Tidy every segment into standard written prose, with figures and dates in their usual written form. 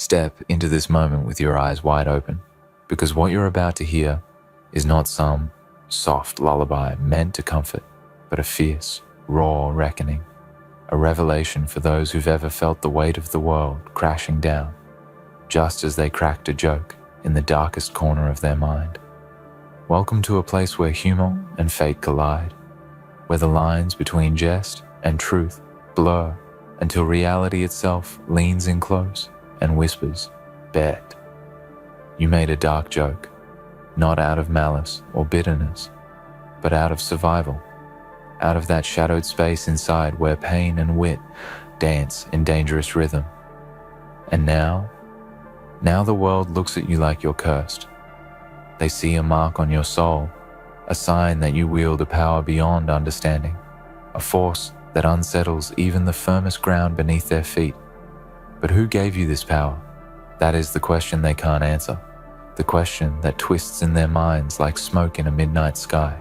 Step into this moment with your eyes wide open, because what you're about to hear is not some soft lullaby meant to comfort, but a fierce, raw reckoning, a revelation for those who've ever felt the weight of the world crashing down, just as they cracked a joke in the darkest corner of their mind. Welcome to a place where humor and fate collide, where the lines between jest and truth blur until reality itself leans in close and whispers, "Bet." You made a dark joke, not out of malice or bitterness, but out of survival, out of that shadowed space inside where pain and wit dance in dangerous rhythm. And now the world looks at you like you're cursed. They see a mark on your soul, a sign that you wield a power beyond understanding, a force that unsettles even the firmest ground beneath their feet. But who gave you this power? That is the question they can't answer, the question that twists in their minds like smoke in a midnight sky.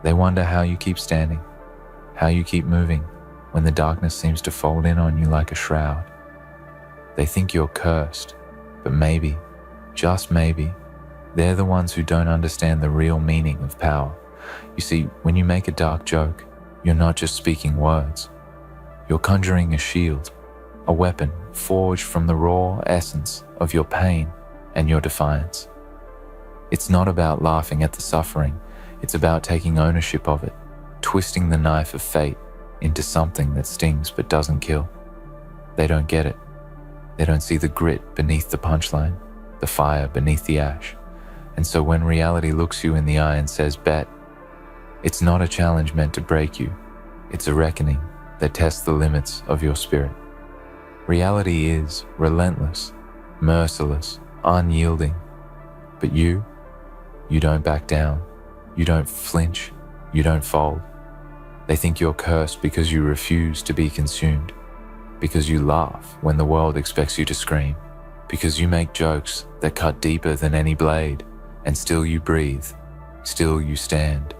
They wonder how you keep standing, how you keep moving when the darkness seems to fold in on you like a shroud. They think you're cursed, but maybe, just maybe, they're the ones who don't understand the real meaning of power. You see, when you make a dark joke, you're not just speaking words. You're conjuring a shield, a weapon forged from the raw essence of your pain and your defiance. It's not about laughing at the suffering. It's about taking ownership of it, twisting the knife of fate into something that stings but doesn't kill. They don't get it. They don't see the grit beneath the punchline, the fire beneath the ash. And so when reality looks you in the eye and says, "Bet," it's not a challenge meant to break you. It's a reckoning that tests the limits of your spirit. Reality is relentless, merciless, unyielding. But you don't back down. You don't flinch. You don't fold. They think you're cursed because you refuse to be consumed, because you laugh when the world expects you to scream, because you make jokes that cut deeper than any blade, and still you breathe, still you stand,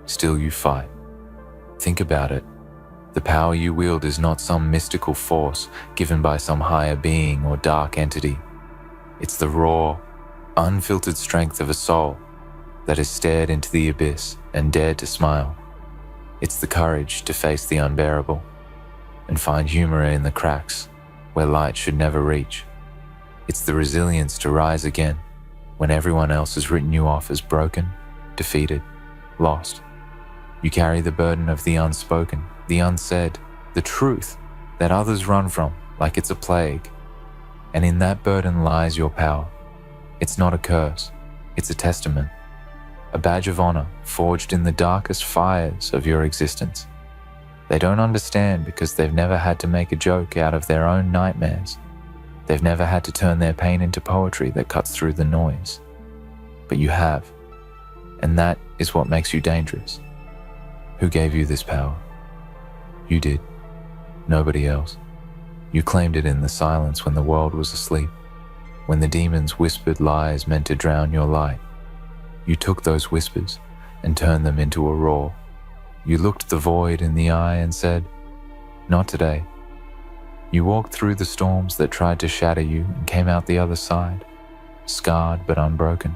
still you fight. Think about it. The power you wield is not some mystical force given by some higher being or dark entity. It's the raw, unfiltered strength of a soul that has stared into the abyss and dared to smile. It's the courage to face the unbearable and find humor in the cracks where light should never reach. It's the resilience to rise again when everyone else has written you off as broken, defeated, lost. You carry the burden of the unspoken, the unsaid, the truth that others run from like it's a plague. And in that burden lies your power. It's not a curse, it's a testament, a badge of honor forged in the darkest fires of your existence. They don't understand because they've never had to make a joke out of their own nightmares. They've never had to turn their pain into poetry that cuts through the noise. But you have, and that is what makes you dangerous. Who gave you this power? You did. Nobody else. You claimed it in the silence when the world was asleep, when the demons whispered lies meant to drown your light. You took those whispers and turned them into a roar. You looked the void in the eye and said, "Not today." You walked through the storms that tried to shatter you and came out the other side, scarred but unbroken.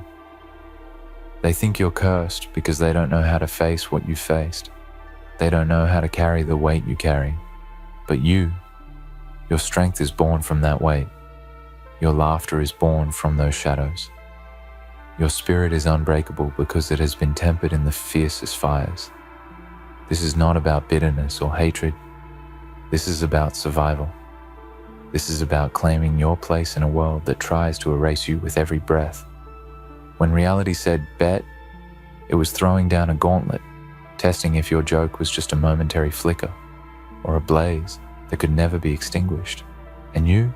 They think you're cursed because they don't know how to face what you faced. They don't know how to carry the weight you carry. But your strength is born from that weight. Your laughter is born from those shadows. Your spirit is unbreakable because it has been tempered in the fiercest fires. This is not about bitterness or hatred. This is about survival. This is about claiming your place in a world that tries to erase you with every breath. When reality said, "Bet," it was throwing down a gauntlet, testing if your joke was just a momentary flicker or a blaze that could never be extinguished. And you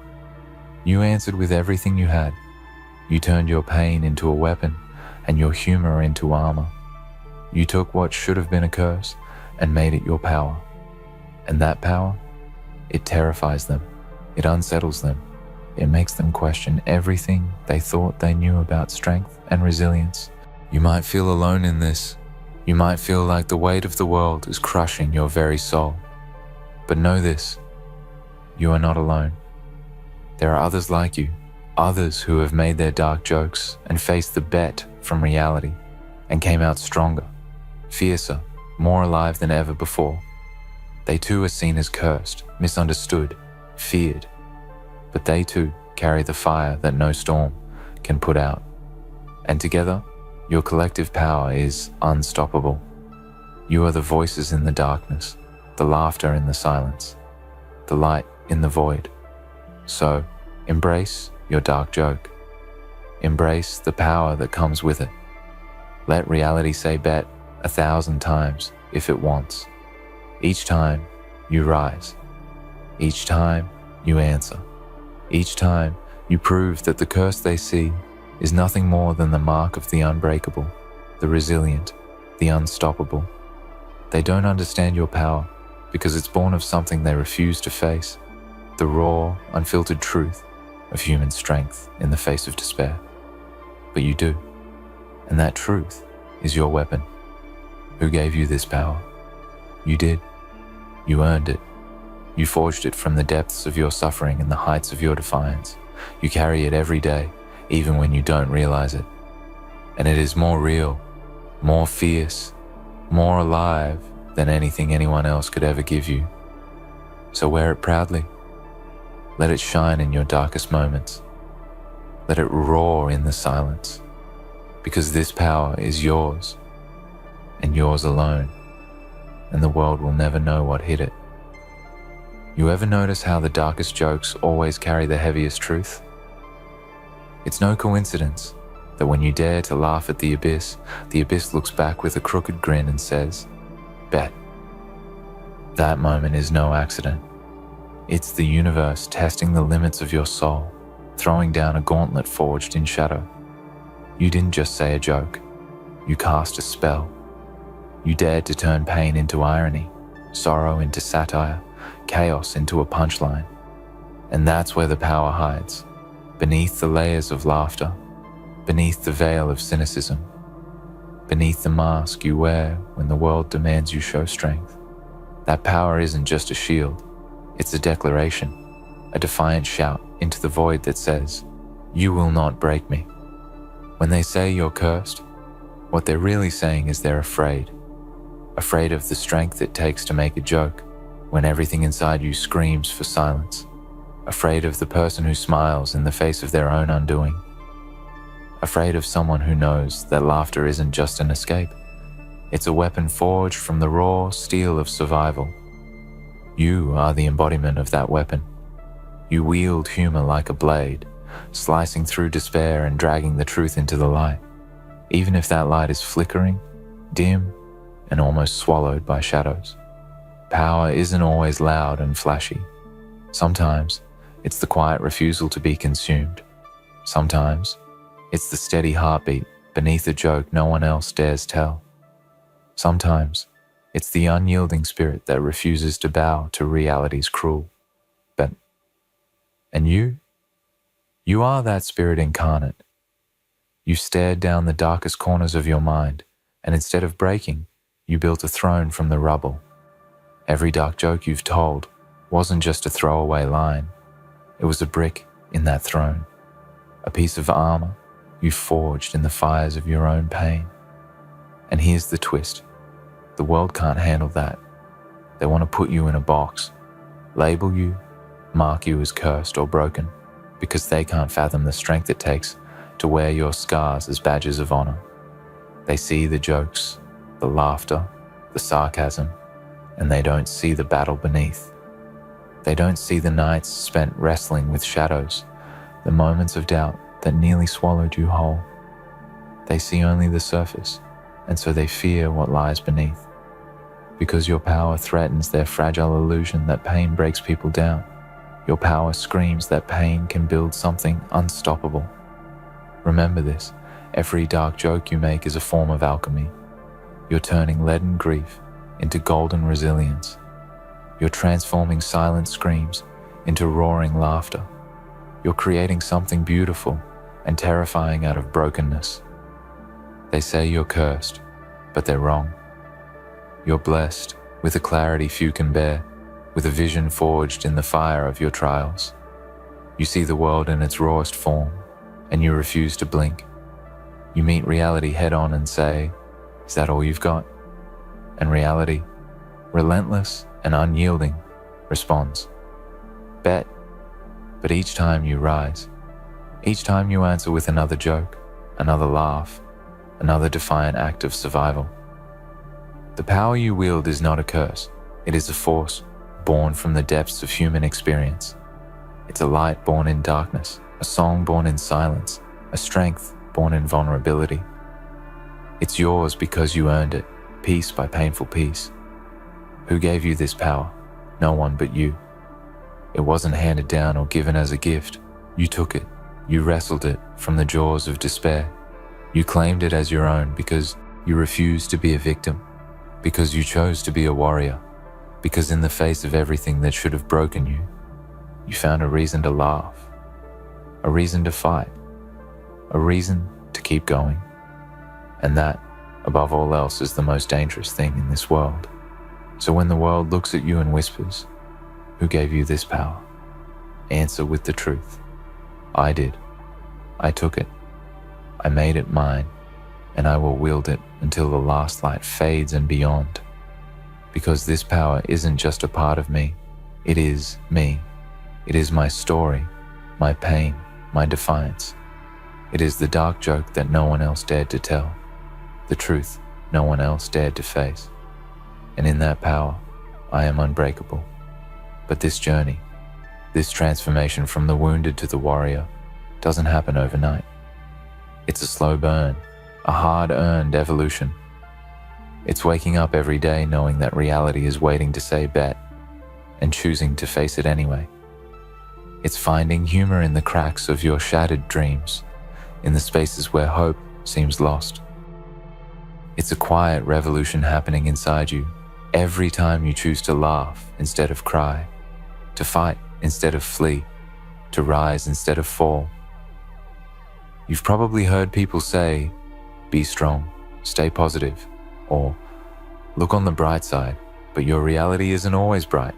answered with everything you had. You turned your pain into a weapon and your humor into armor. You took what should have been a curse and made it your power. And that power, it terrifies them. It unsettles them. It makes them question everything they thought they knew about strength and resilience. You might feel alone in this. You might feel like the weight of the world is crushing your very soul. But know this, you are not alone. There are others like you, others who have made their dark jokes and faced the bet from reality and came out stronger, fiercer, more alive than ever before. They too are seen as cursed, misunderstood, feared, but they too carry the fire that no storm can put out. And together, your collective power is unstoppable. You are the voices in the darkness, the laughter in the silence, the light in the void. So, embrace your dark joke. Embrace the power that comes with it. Let reality say bet 1,000 times if it wants. Each time you rise. Each time you answer. Each time you prove that the curse they see is nothing more than the mark of the unbreakable, the resilient, the unstoppable. They don't understand your power because it's born of something they refuse to face, the raw, unfiltered truth of human strength in the face of despair. But you do, and that truth is your weapon. Who gave you this power? You did. You earned it. You forged it from the depths of your suffering and the heights of your defiance. You carry it every day, even when you don't realize it. And it is more real, more fierce, more alive than anything anyone else could ever give you. So wear it proudly. Let it shine in your darkest moments. Let it roar in the silence, because this power is yours, and yours alone, and the world will never know what hit it. You ever notice how the darkest jokes always carry the heaviest truth? It's no coincidence that when you dare to laugh at the abyss looks back with a crooked grin and says, bet. That moment is no accident. It's the universe testing the limits of your soul, throwing down a gauntlet forged in shadow. You didn't just say a joke. You cast a spell. You dared to turn pain into irony, sorrow into satire, chaos into a punchline. And that's where the power hides, beneath the layers of laughter, beneath the veil of cynicism, beneath the mask you wear when the world demands you show strength. That power isn't just a shield, it's a declaration, a defiant shout into the void that says, "You will not break me." When they say you're cursed, what they're really saying is they're afraid of the strength it takes to make a joke when everything inside you screams for silence, afraid of the person who smiles in the face of their own undoing, afraid of someone who knows that laughter isn't just an escape, it's a weapon forged from the raw steel of survival. You are the embodiment of that weapon. You wield humor like a blade, slicing through despair and dragging the truth into the light, even if that light is flickering, dim, and almost swallowed by shadows. Power isn't always loud and flashy. Sometimes it's the quiet refusal to be consumed. Sometimes it's the steady heartbeat beneath a joke no one else dares tell. Sometimes it's the unyielding spirit that refuses to bow to reality's cruel. And you are that spirit incarnate. You stared down the darkest corners of your mind, and instead of breaking, you built a throne from the rubble. Every dark joke you've told wasn't just a throwaway line. It was a brick in that throne, a piece of armor you forged in the fires of your own pain. And here's the twist. The world can't handle that. They want to put you in a box, label you, mark you as cursed or broken, because they can't fathom the strength it takes to wear your scars as badges of honor. They see the jokes, the laughter, the sarcasm, and they don't see the battle beneath. They don't see the nights spent wrestling with shadows, the moments of doubt that nearly swallowed you whole. They see only the surface, and so they fear what lies beneath. Because your power threatens their fragile illusion that pain breaks people down. Your power screams that pain can build something unstoppable. Remember this, every dark joke you make is a form of alchemy. You're turning leaden grief into golden resilience. You're transforming silent screams into roaring laughter. You're creating something beautiful and terrifying out of brokenness. They say you're cursed, but they're wrong. You're blessed with a clarity few can bear, with a vision forged in the fire of your trials. You see the world in its rawest form, and you refuse to blink. You meet reality head-on and say, "Is that all you've got?" And reality, relentless and unyielding, responds, "Bet." But each time you rise, each time you answer with another joke, another laugh, another defiant act of survival. The power you wield is not a curse. It is a force born from the depths of human experience. It's a light born in darkness, a song born in silence, a strength born in vulnerability. It's yours because you earned it, piece by painful piece. Who gave you this power? No one but you. It wasn't handed down or given as a gift. You took it. You wrestled it from the jaws of despair. You claimed it as your own because you refused to be a victim, because you chose to be a warrior, because in the face of everything that should have broken you, you found a reason to laugh, a reason to fight, a reason to keep going. And that, above all else, is the most dangerous thing in this world. So when the world looks at you and whispers, "Who gave you this power?" answer with the truth. I did. I took it. I made it mine, and I will wield it until the last light fades and beyond. Because this power isn't just a part of me, it is me. It is my story, my pain, my defiance. It is the dark joke that no one else dared to tell, the truth no one else dared to face. And in that power, I am unbreakable. But this journey, this transformation from the wounded to the warrior, doesn't happen overnight. It's a slow burn, a hard-earned evolution. It's waking up every day knowing that reality is waiting to say bet, and choosing to face it anyway. It's finding humor in the cracks of your shattered dreams, in the spaces where hope seems lost. It's a quiet revolution happening inside you every time you choose to laugh instead of cry, to fight instead of flee, to rise instead of fall. You've probably heard people say, "Be strong, stay positive," or "Look on the bright side," but your reality isn't always bright,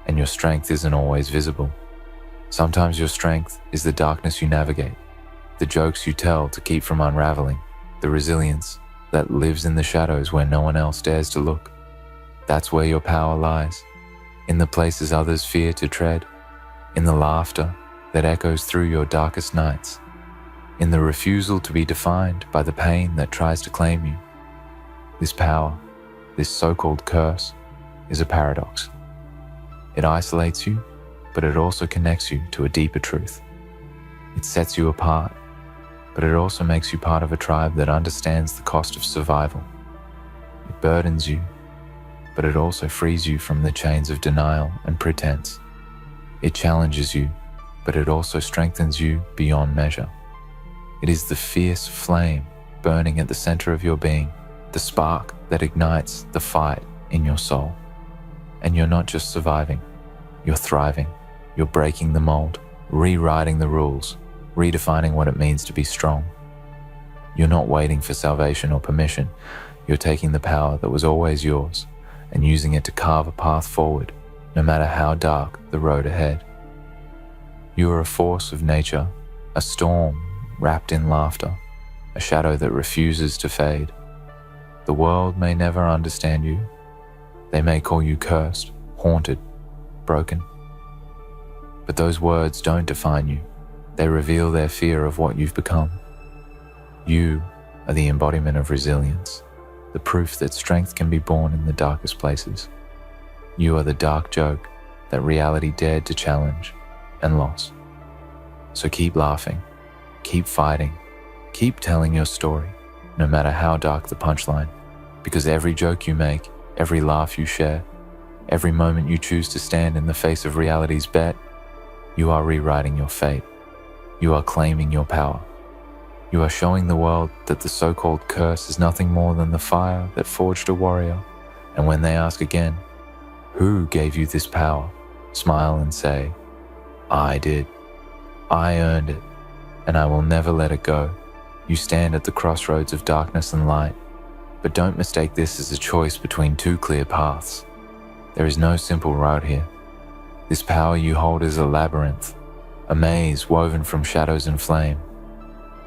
and your strength isn't always visible. Sometimes your strength is the darkness you navigate, the jokes you tell to keep from unraveling, the resilience that lives in the shadows where no one else dares to look. That's where your power lies, in the places others fear to tread, in the laughter that echoes through your darkest nights, in the refusal to be defined by the pain that tries to claim you. This power, this so-called curse, is a paradox. It isolates you, but it also connects you to a deeper truth. It sets you apart, but it also makes you part of a tribe that understands the cost of survival. It burdens you, but it also frees you from the chains of denial and pretense. It challenges you, but it also strengthens you beyond measure. It is the fierce flame burning at the center of your being, the spark that ignites the fight in your soul. And you're not just surviving, you're thriving. You're breaking the mold, rewriting the rules, redefining what it means to be strong. You're not waiting for salvation or permission. You're taking the power that was always yours and using it to carve a path forward, no matter how dark the road ahead. You are a force of nature, a storm wrapped in laughter, a shadow that refuses to fade. The world may never understand you. They may call you cursed, haunted, broken. But those words don't define you. They reveal their fear of what you've become. You are the embodiment of resilience, the proof that strength can be born in the darkest places. You are the dark joke that reality dared to challenge and lost. So keep laughing, keep fighting, keep telling your story, no matter how dark the punchline, because every joke you make, every laugh you share, every moment you choose to stand in the face of reality's bet, you are rewriting your fate. You are claiming your power. You are showing the world that the so-called curse is nothing more than the fire that forged a warrior. And when they ask again, "Who gave you this power?" smile and say, "I did. I earned it, and I will never let it go." You stand at the crossroads of darkness and light, but don't mistake this as a choice between two clear paths. There is no simple route here. This power you hold is a labyrinth, a maze woven from shadows and flame.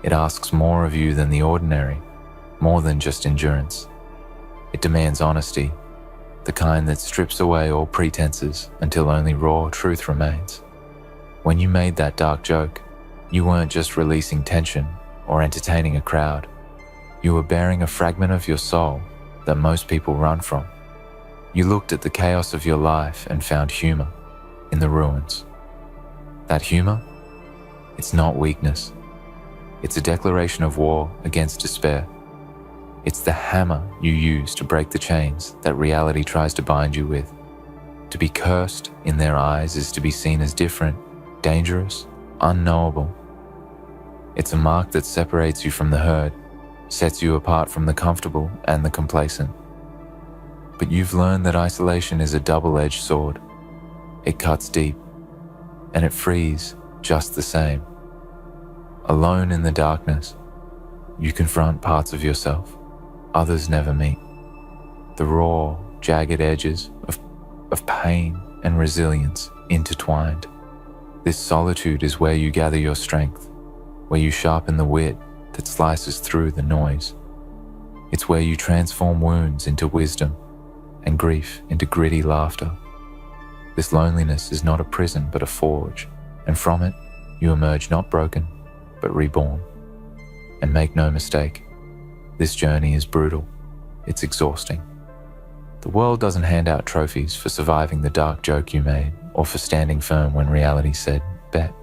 It asks more of you than the ordinary, more than just endurance. It demands honesty, the kind that strips away all pretenses until only raw truth remains. When you made that dark joke, you weren't just releasing tension or entertaining a crowd. You were bearing a fragment of your soul that most people run from. You looked at the chaos of your life and found humor in the ruins. That humor? It's not weakness. It's a declaration of war against despair. It's the hammer you use to break the chains that reality tries to bind you with. To be cursed in their eyes is to be seen as different, dangerous, unknowable. It's a mark that separates you from the herd, sets you apart from the comfortable and the complacent. But you've learned that isolation is a double-edged sword. It cuts deep, and it frees just the same. Alone in the darkness, you confront parts of yourself others never meet. The raw, jagged edges of pain and resilience intertwined. This solitude is where you gather your strength, where you sharpen the wit that slices through the noise. It's where you transform wounds into wisdom and grief into gritty laughter. This loneliness is not a prison but a forge, and from it you emerge not broken but reborn. And make no mistake, this journey is brutal. It's exhausting. The world doesn't hand out trophies for surviving the dark joke you made or for standing firm when reality said, bet.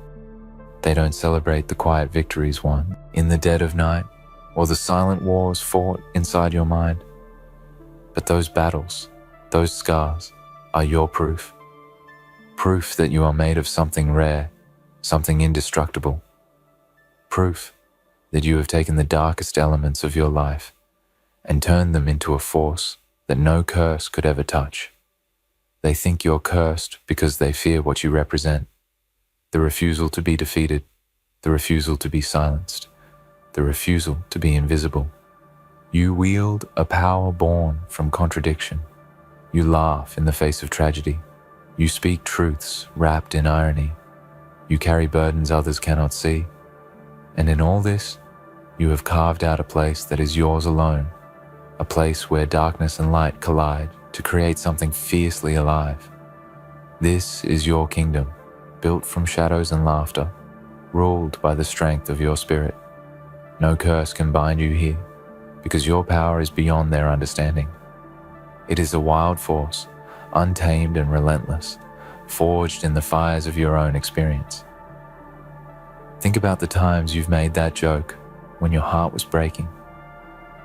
They don't celebrate the quiet victories won in the dead of night or the silent wars fought inside your mind. But those battles, those scars, are your proof. Proof that you are made of something rare, something indestructible. Proof that you have taken the darkest elements of your life and turned them into a force that no curse could ever touch. They think you're cursed because they fear what you represent. The refusal to be defeated, the refusal to be silenced, the refusal to be invisible. You wield a power born from contradiction. You laugh in the face of tragedy. You speak truths wrapped in irony. You carry burdens others cannot see. And in all this, you have carved out a place that is yours alone, a place where darkness and light collide to create something fiercely alive. This is your kingdom, built from shadows and laughter, ruled by the strength of your spirit. No curse can bind you here, because your power is beyond their understanding. It is a wild force, untamed and relentless, forged in the fires of your own experience. Think about the times you've made that joke when your heart was breaking,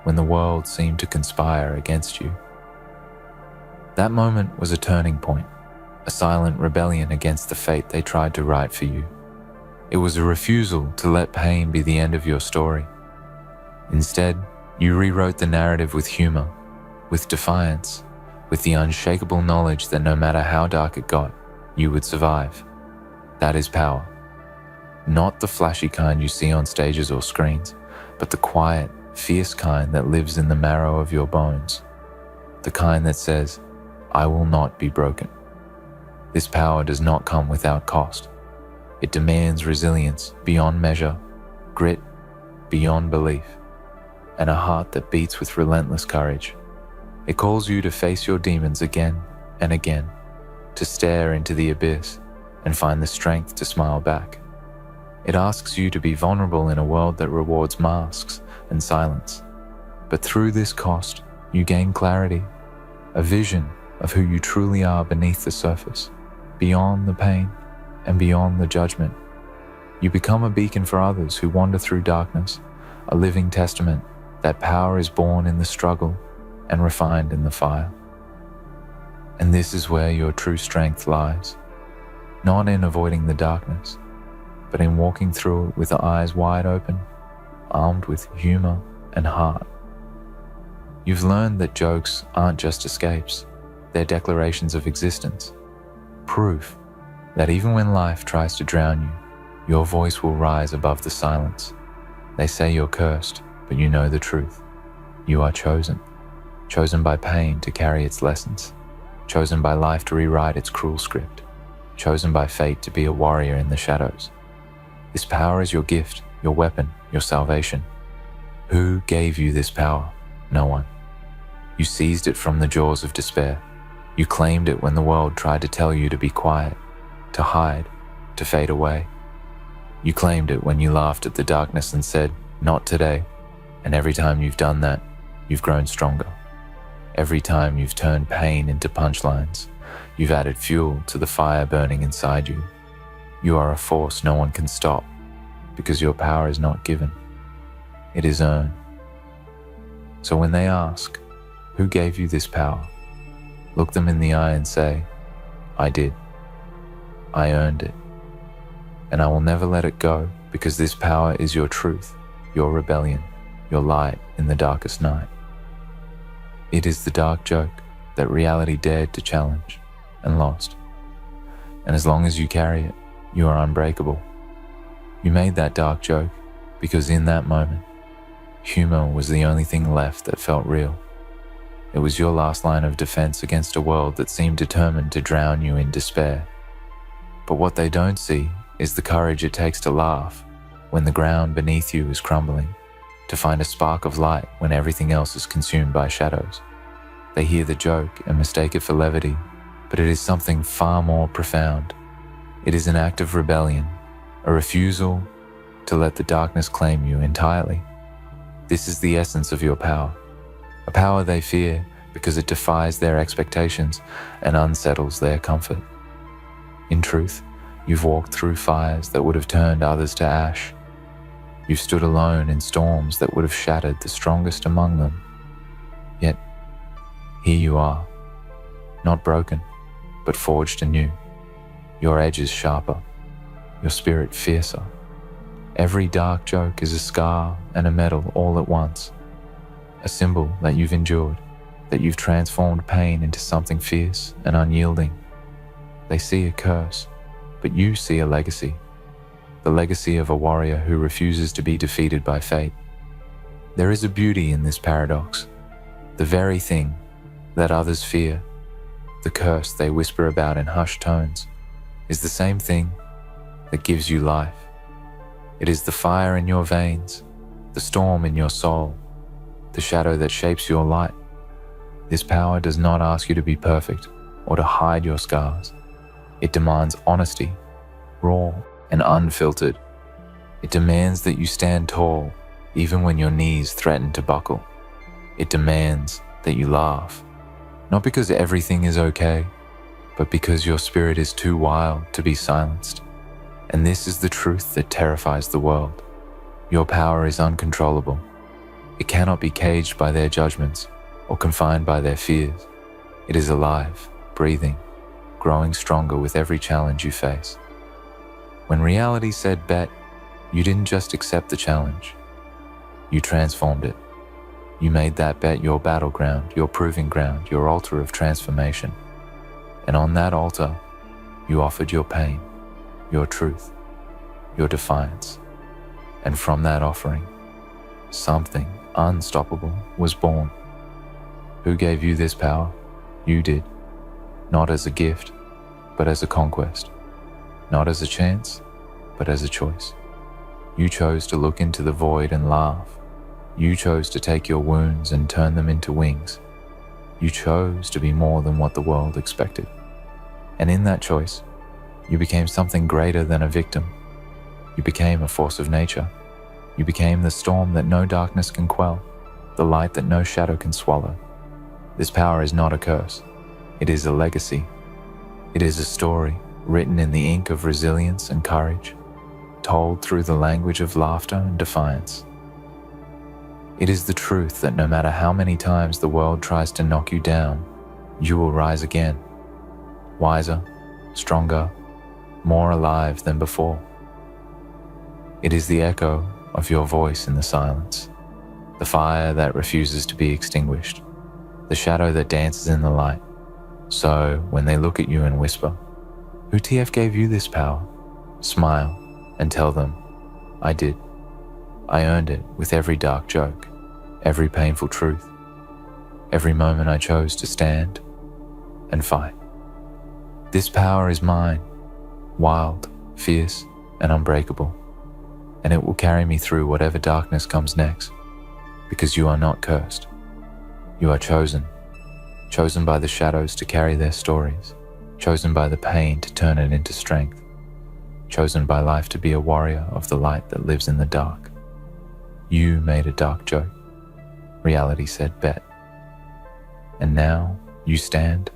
when the world seemed to conspire against you. That moment was a turning point, a silent rebellion against the fate they tried to write for you. It was a refusal to let pain be the end of your story. Instead, you rewrote the narrative with humor, with defiance, with the unshakable knowledge that no matter how dark it got, you would survive. That is power. Not the flashy kind you see on stages or screens, but the quiet, fierce kind that lives in the marrow of your bones. The kind that says, I will not be broken. This power does not come without cost. It demands resilience beyond measure, grit beyond belief, and a heart that beats with relentless courage. It calls you to face your demons again and again, to stare into the abyss and find the strength to smile back. It asks you to be vulnerable in a world that rewards masks and silence. But through this cost, you gain clarity, a vision of who you truly are beneath the surface, beyond the pain and beyond the judgment. You become a beacon for others who wander through darkness, a living testament that power is born in the struggle and refined in the fire. And this is where your true strength lies, not in avoiding the darkness, but in walking through it with the eyes wide open, armed with humor and heart. You've learned that jokes aren't just escapes, they're declarations of existence, proof that even when life tries to drown you, your voice will rise above the silence. They say you're cursed, but you know the truth. You are chosen by pain to carry its lessons, chosen by life to rewrite its cruel script, chosen by fate to be a warrior in the shadows. This power is your gift, your weapon, your salvation. Who gave you this power? No one. You seized it from the jaws of despair. You claimed it when the world tried to tell you to be quiet, to hide, to fade away. You claimed it when you laughed at the darkness and said, "Not today." And every time you've done that, you've grown stronger. Every time you've turned pain into punchlines, you've added fuel to the fire burning inside you. You are a force no one can stop, because your power is not given. It is earned. So when they ask, "Who gave you this power?" look them in the eye and say, "I did. I earned it. And I will never let it go, because this power is your truth, your rebellion, your light in the darkest night." It is the dark joke that reality dared to challenge and lost. And as long as you carry it, you are unbreakable. You made that dark joke because in that moment, humor was the only thing left that felt real. It was your last line of defense against a world that seemed determined to drown you in despair. But what they don't see is the courage it takes to laugh when the ground beneath you is crumbling, to find a spark of light when everything else is consumed by shadows. They hear the joke and mistake it for levity, but it is something far more profound. It is an act of rebellion, a refusal to let the darkness claim you entirely. This is the essence of your power, a power they fear because it defies their expectations and unsettles their comfort. In truth, you've walked through fires that would have turned others to ash. You've stood alone in storms that would have shattered the strongest among them. Yet, here you are, not broken, but forged anew. Your edges sharper, your spirit fiercer. Every dark joke is a scar and a medal all at once, a symbol that you've endured, that you've transformed pain into something fierce and unyielding. They see a curse, but you see a legacy, the legacy of a warrior who refuses to be defeated by fate. There is a beauty in this paradox. The very thing that others fear, the curse they whisper about in hushed tones, is the same thing that gives you life. It is the fire in your veins, the storm in your soul, the shadow that shapes your light. This power does not ask you to be perfect or to hide your scars. It demands honesty, raw and unfiltered. It demands that you stand tall, even when your knees threaten to buckle. It demands that you laugh, not because everything is okay, but because your spirit is too wild to be silenced. And this is the truth that terrifies the world. Your power is uncontrollable. It cannot be caged by their judgments or confined by their fears. It is alive, breathing, growing stronger with every challenge you face. When reality said bet, you didn't just accept the challenge. You transformed it. You made that bet your battleground, your proving ground, your altar of transformation. And on that altar, you offered your pain, your truth, your defiance. And from that offering, something unstoppable was born. Who gave you this power? You did. Not as a gift, but as a conquest. Not as a chance, but as a choice. You chose to look into the void and laugh. You chose to take your wounds and turn them into wings. You chose to be more than what the world expected. And in that choice, you became something greater than a victim. You became a force of nature. You became the storm that no darkness can quell, the light that no shadow can swallow. This power is not a curse. It is a legacy. It is a story written in the ink of resilience and courage, told through the language of laughter and defiance. It is the truth that no matter how many times the world tries to knock you down, you will rise again, wiser, stronger, more alive than before. It is the echo of your voice in the silence, the fire that refuses to be extinguished, the shadow that dances in the light. So when they look at you and whisper, "Who TF gave you this power?" smile and tell them, "I did. I earned it with every dark joke, every painful truth, every moment I chose to stand and fight. This power is mine, wild, fierce, and unbreakable. and it will carry me through whatever darkness comes next, because you are not cursed. You are chosen by the shadows to carry their stories, chosen by the pain to turn it into strength, chosen by life to be a warrior of the light that lives in the dark. You made a dark joke. Reality said, bet. And now you stand,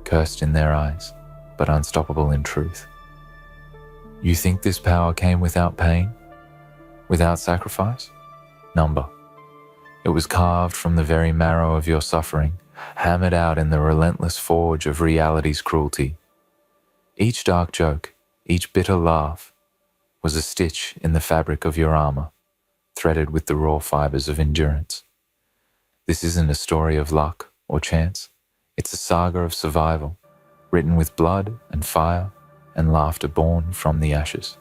cursed in their eyes, but unstoppable in truth. You think this power came without pain, without sacrifice? Number. It was carved from the very marrow of your suffering, hammered out in the relentless forge of reality's cruelty. Each dark joke, each bitter laugh, was a stitch in the fabric of your armor, threaded with the raw fibers of endurance. This isn't a story of luck or chance. It's a saga of survival, written with blood and fire and laughter born from the ashes.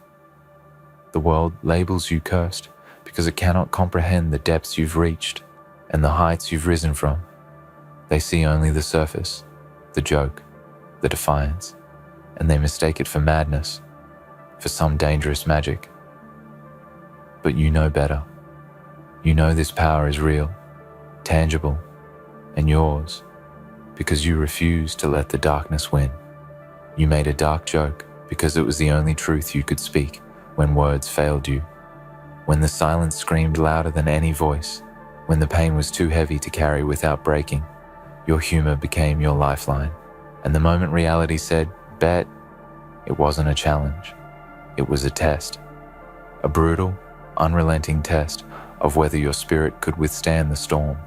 The world labels you cursed because it cannot comprehend the depths you've reached and the heights you've risen from. They see only the surface, the joke, the defiance, and they mistake it for madness, for some dangerous magic. But you know better. You know this power is real, tangible, and yours, because you refused to let the darkness win. You made a dark joke because it was the only truth you could speak when words failed you, when the silence screamed louder than any voice, when the pain was too heavy to carry without breaking. Your humor became your lifeline, and the moment reality said, bet, it wasn't a challenge. It was a test, a brutal, unrelenting test of whether your spirit could withstand the storm.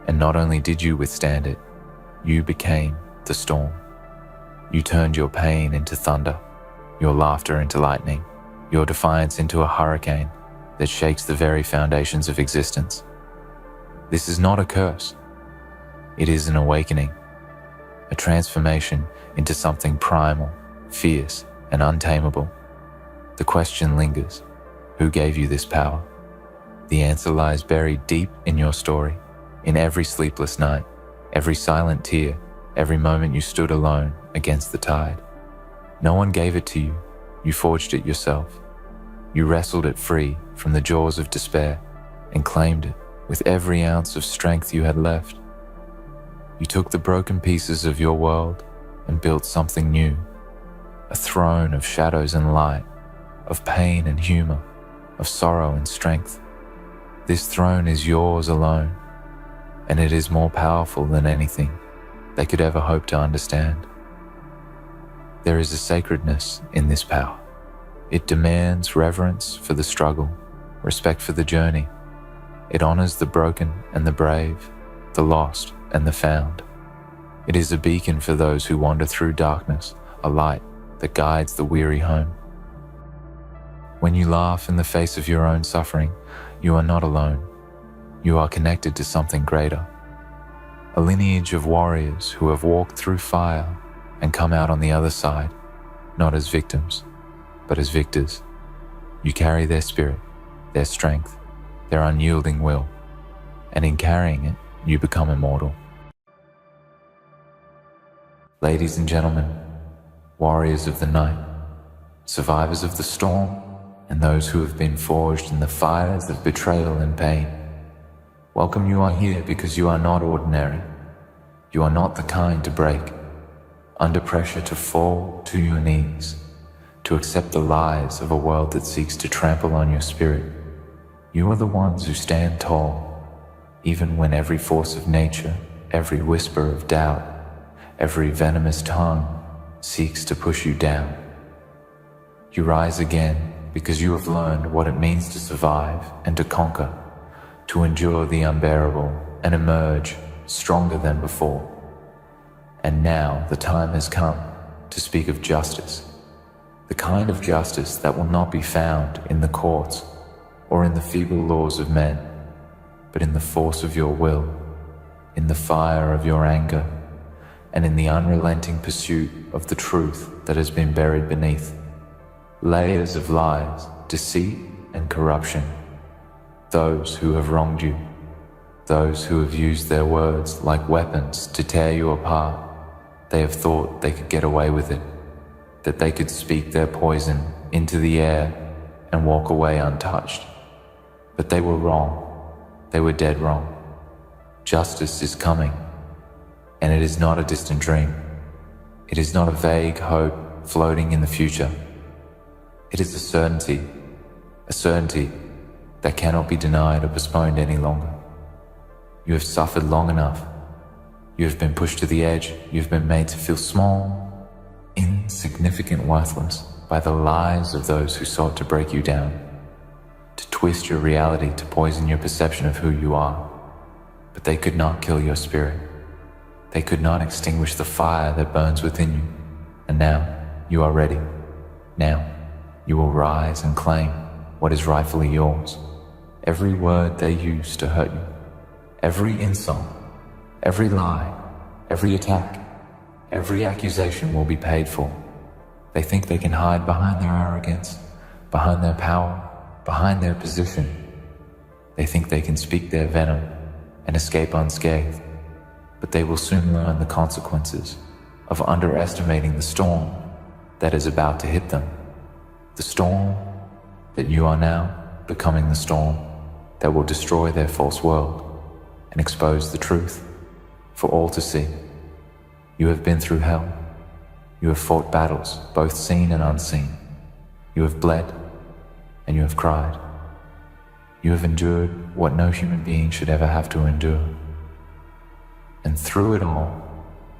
And not only did you withstand it, you became the storm. You turned your pain into thunder, your laughter into lightning, your defiance into a hurricane that shakes the very foundations of existence. This is not a curse. It is an awakening, a transformation into something primal, fierce, and untamable. The question lingers, who gave you this power? The answer lies buried deep in your story, in every sleepless night, every silent tear, every moment you stood alone against the tide. No one gave it to you, you forged it yourself. You wrestled it free from the jaws of despair and claimed it with every ounce of strength you had left. You took the broken pieces of your world and built something new, a throne of shadows and light, of pain and humor, of sorrow and strength. This throne is yours alone, and it is more powerful than anything they could ever hope to understand. There is a sacredness in this power. It demands reverence for the struggle, respect for the journey. It honors the broken and the brave, the lost and the found. It is a beacon for those who wander through darkness, a light that guides the weary home. When you laugh in the face of your own suffering, you are not alone. You are connected to something greater. A lineage of warriors who have walked through fire and come out on the other side, not as victims, but as victors. You carry their spirit, their strength, their unyielding will, and in carrying it, you become immortal. Ladies and gentlemen, warriors of the night, survivors of the storm, and those who have been forged in the fires of betrayal and pain, welcome. You are here because you are not ordinary. You are not the kind to break, under pressure to fall to your knees, to accept the lies of a world that seeks to trample on your spirit. You are the ones who stand tall, even when every force of nature, every whisper of doubt, every venomous tongue seeks to push you down. You rise again because you have learned what it means to survive and to conquer, to endure the unbearable and emerge stronger than before. And now the time has come to speak of justice, the kind of justice that will not be found in the courts or in the feeble laws of men, but in the force of your will, in the fire of your anger, and in the unrelenting pursuit of the truth that has been buried beneath layers of lies, deceit, and corruption. Those who have wronged you, those who have used their words like weapons to tear you apart, they have thought they could get away with it, that they could speak their poison into the air and walk away untouched. But they were wrong. They were dead wrong. Justice is coming, and it is not a distant dream. It is not a vague hope floating in the future. It is a certainty that cannot be denied or postponed any longer. You have suffered long enough. You have been pushed to the edge. You have been made to feel small, insignificant, worthless by the lies of those who sought to break you down, to twist your reality, to poison your perception of who you are. But they could not kill your spirit. They could not extinguish the fire that burns within you. And now you are ready. Now you will rise and claim what is rightfully yours. Every word they use to hurt you, every insult, every lie, every attack, every accusation will be paid for. They think they can hide behind their arrogance, behind their power, behind their position. They think they can speak their venom and escape unscathed, but they will soon learn the consequences of underestimating the storm that is about to hit them. The storm that you are now becoming the storm that will destroy their false world and expose the truth for all to see. You have been through hell. You have fought battles, both seen and unseen. You have bled and you have cried. You have endured what no human being should ever have to endure. And through it all,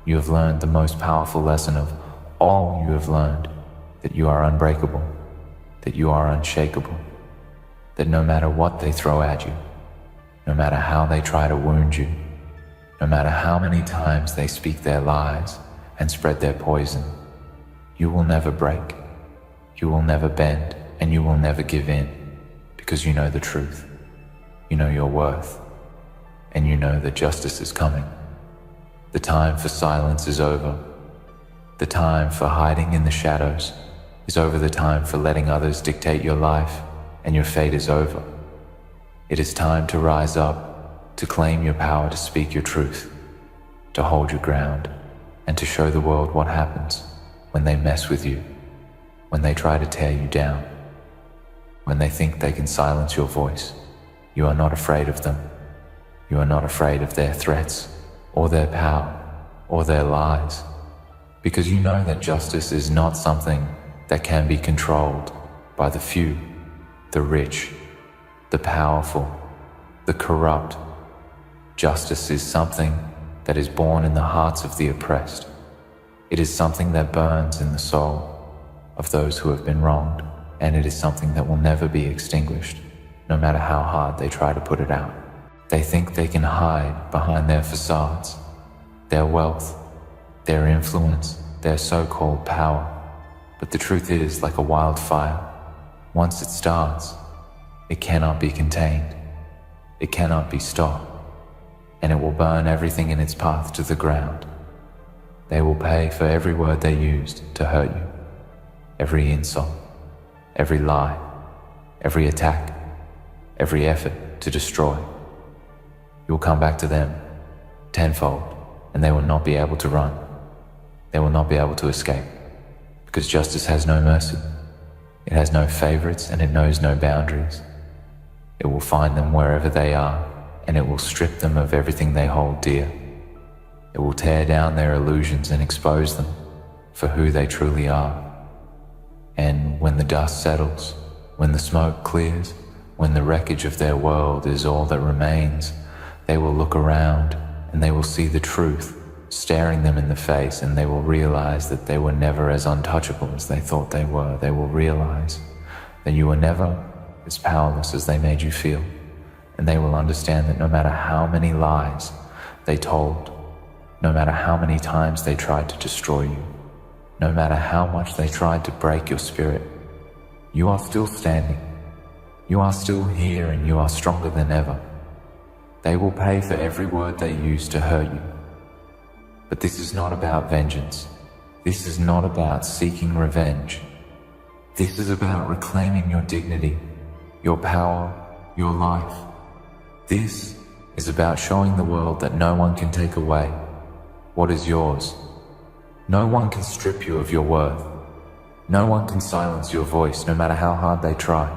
you have learned the most powerful lesson of all you have learned, that you are unbreakable, that you are unshakable, that no matter what they throw at you, no matter how they try to wound you, no matter how many times they speak their lies and spread their poison, you will never break, you will never bend, and you will never give in, because you know the truth, you know your worth, and you know that justice is coming. The time for silence is over. The time for hiding in the shadows is over. The time for letting others dictate your life and your fate is over. It is time to rise up, to claim your power, to speak your truth, to hold your ground, and to show the world what happens when they mess with you, when they try to tear you down, when they think they can silence your voice. You are not afraid of them. You are not afraid of their threats, or their power, or their lies, because you know that justice is not something that can be controlled by the few, the rich, the powerful, the corrupt. Justice is something that is born in the hearts of the oppressed. It is something that burns in the soul of those who have been wronged, and it is something that will never be extinguished, no matter how hard they try to put it out. They think they can hide behind their facades, their wealth, their influence, their so-called power. But the truth is, like a wildfire, once it starts, it cannot be contained. It cannot be stopped, and it will burn everything in its path to the ground. They will pay for every word they used to hurt you, every insult, every lie, every attack, every effort to destroy. You will come back to them tenfold, and they will not be able to run. They will not be able to escape, because justice has no mercy. It has no favorites, and it knows no boundaries. It will find them wherever they are, and it will strip them of everything they hold dear. It will tear down their illusions and expose them for who they truly are. And when the dust settles, when the smoke clears, when the wreckage of their world is all that remains, they will look around and they will see the truth staring them in the face, and they will realize that they were never as untouchable as they thought they were. They will realize that you were never as powerless as they made you feel, and they will understand that no matter how many lies they told, no matter how many times they tried to destroy you, no matter how much they tried to break your spirit, you are still standing. You are still here, and you are stronger than ever. They will pay for every word they use to hurt you. But this is not about vengeance. This is not about seeking revenge. This is about reclaiming your dignity, your power, your life. This is about showing the world that no one can take away what is yours. No one can strip you of your worth. No one can silence your voice, no matter how hard they try.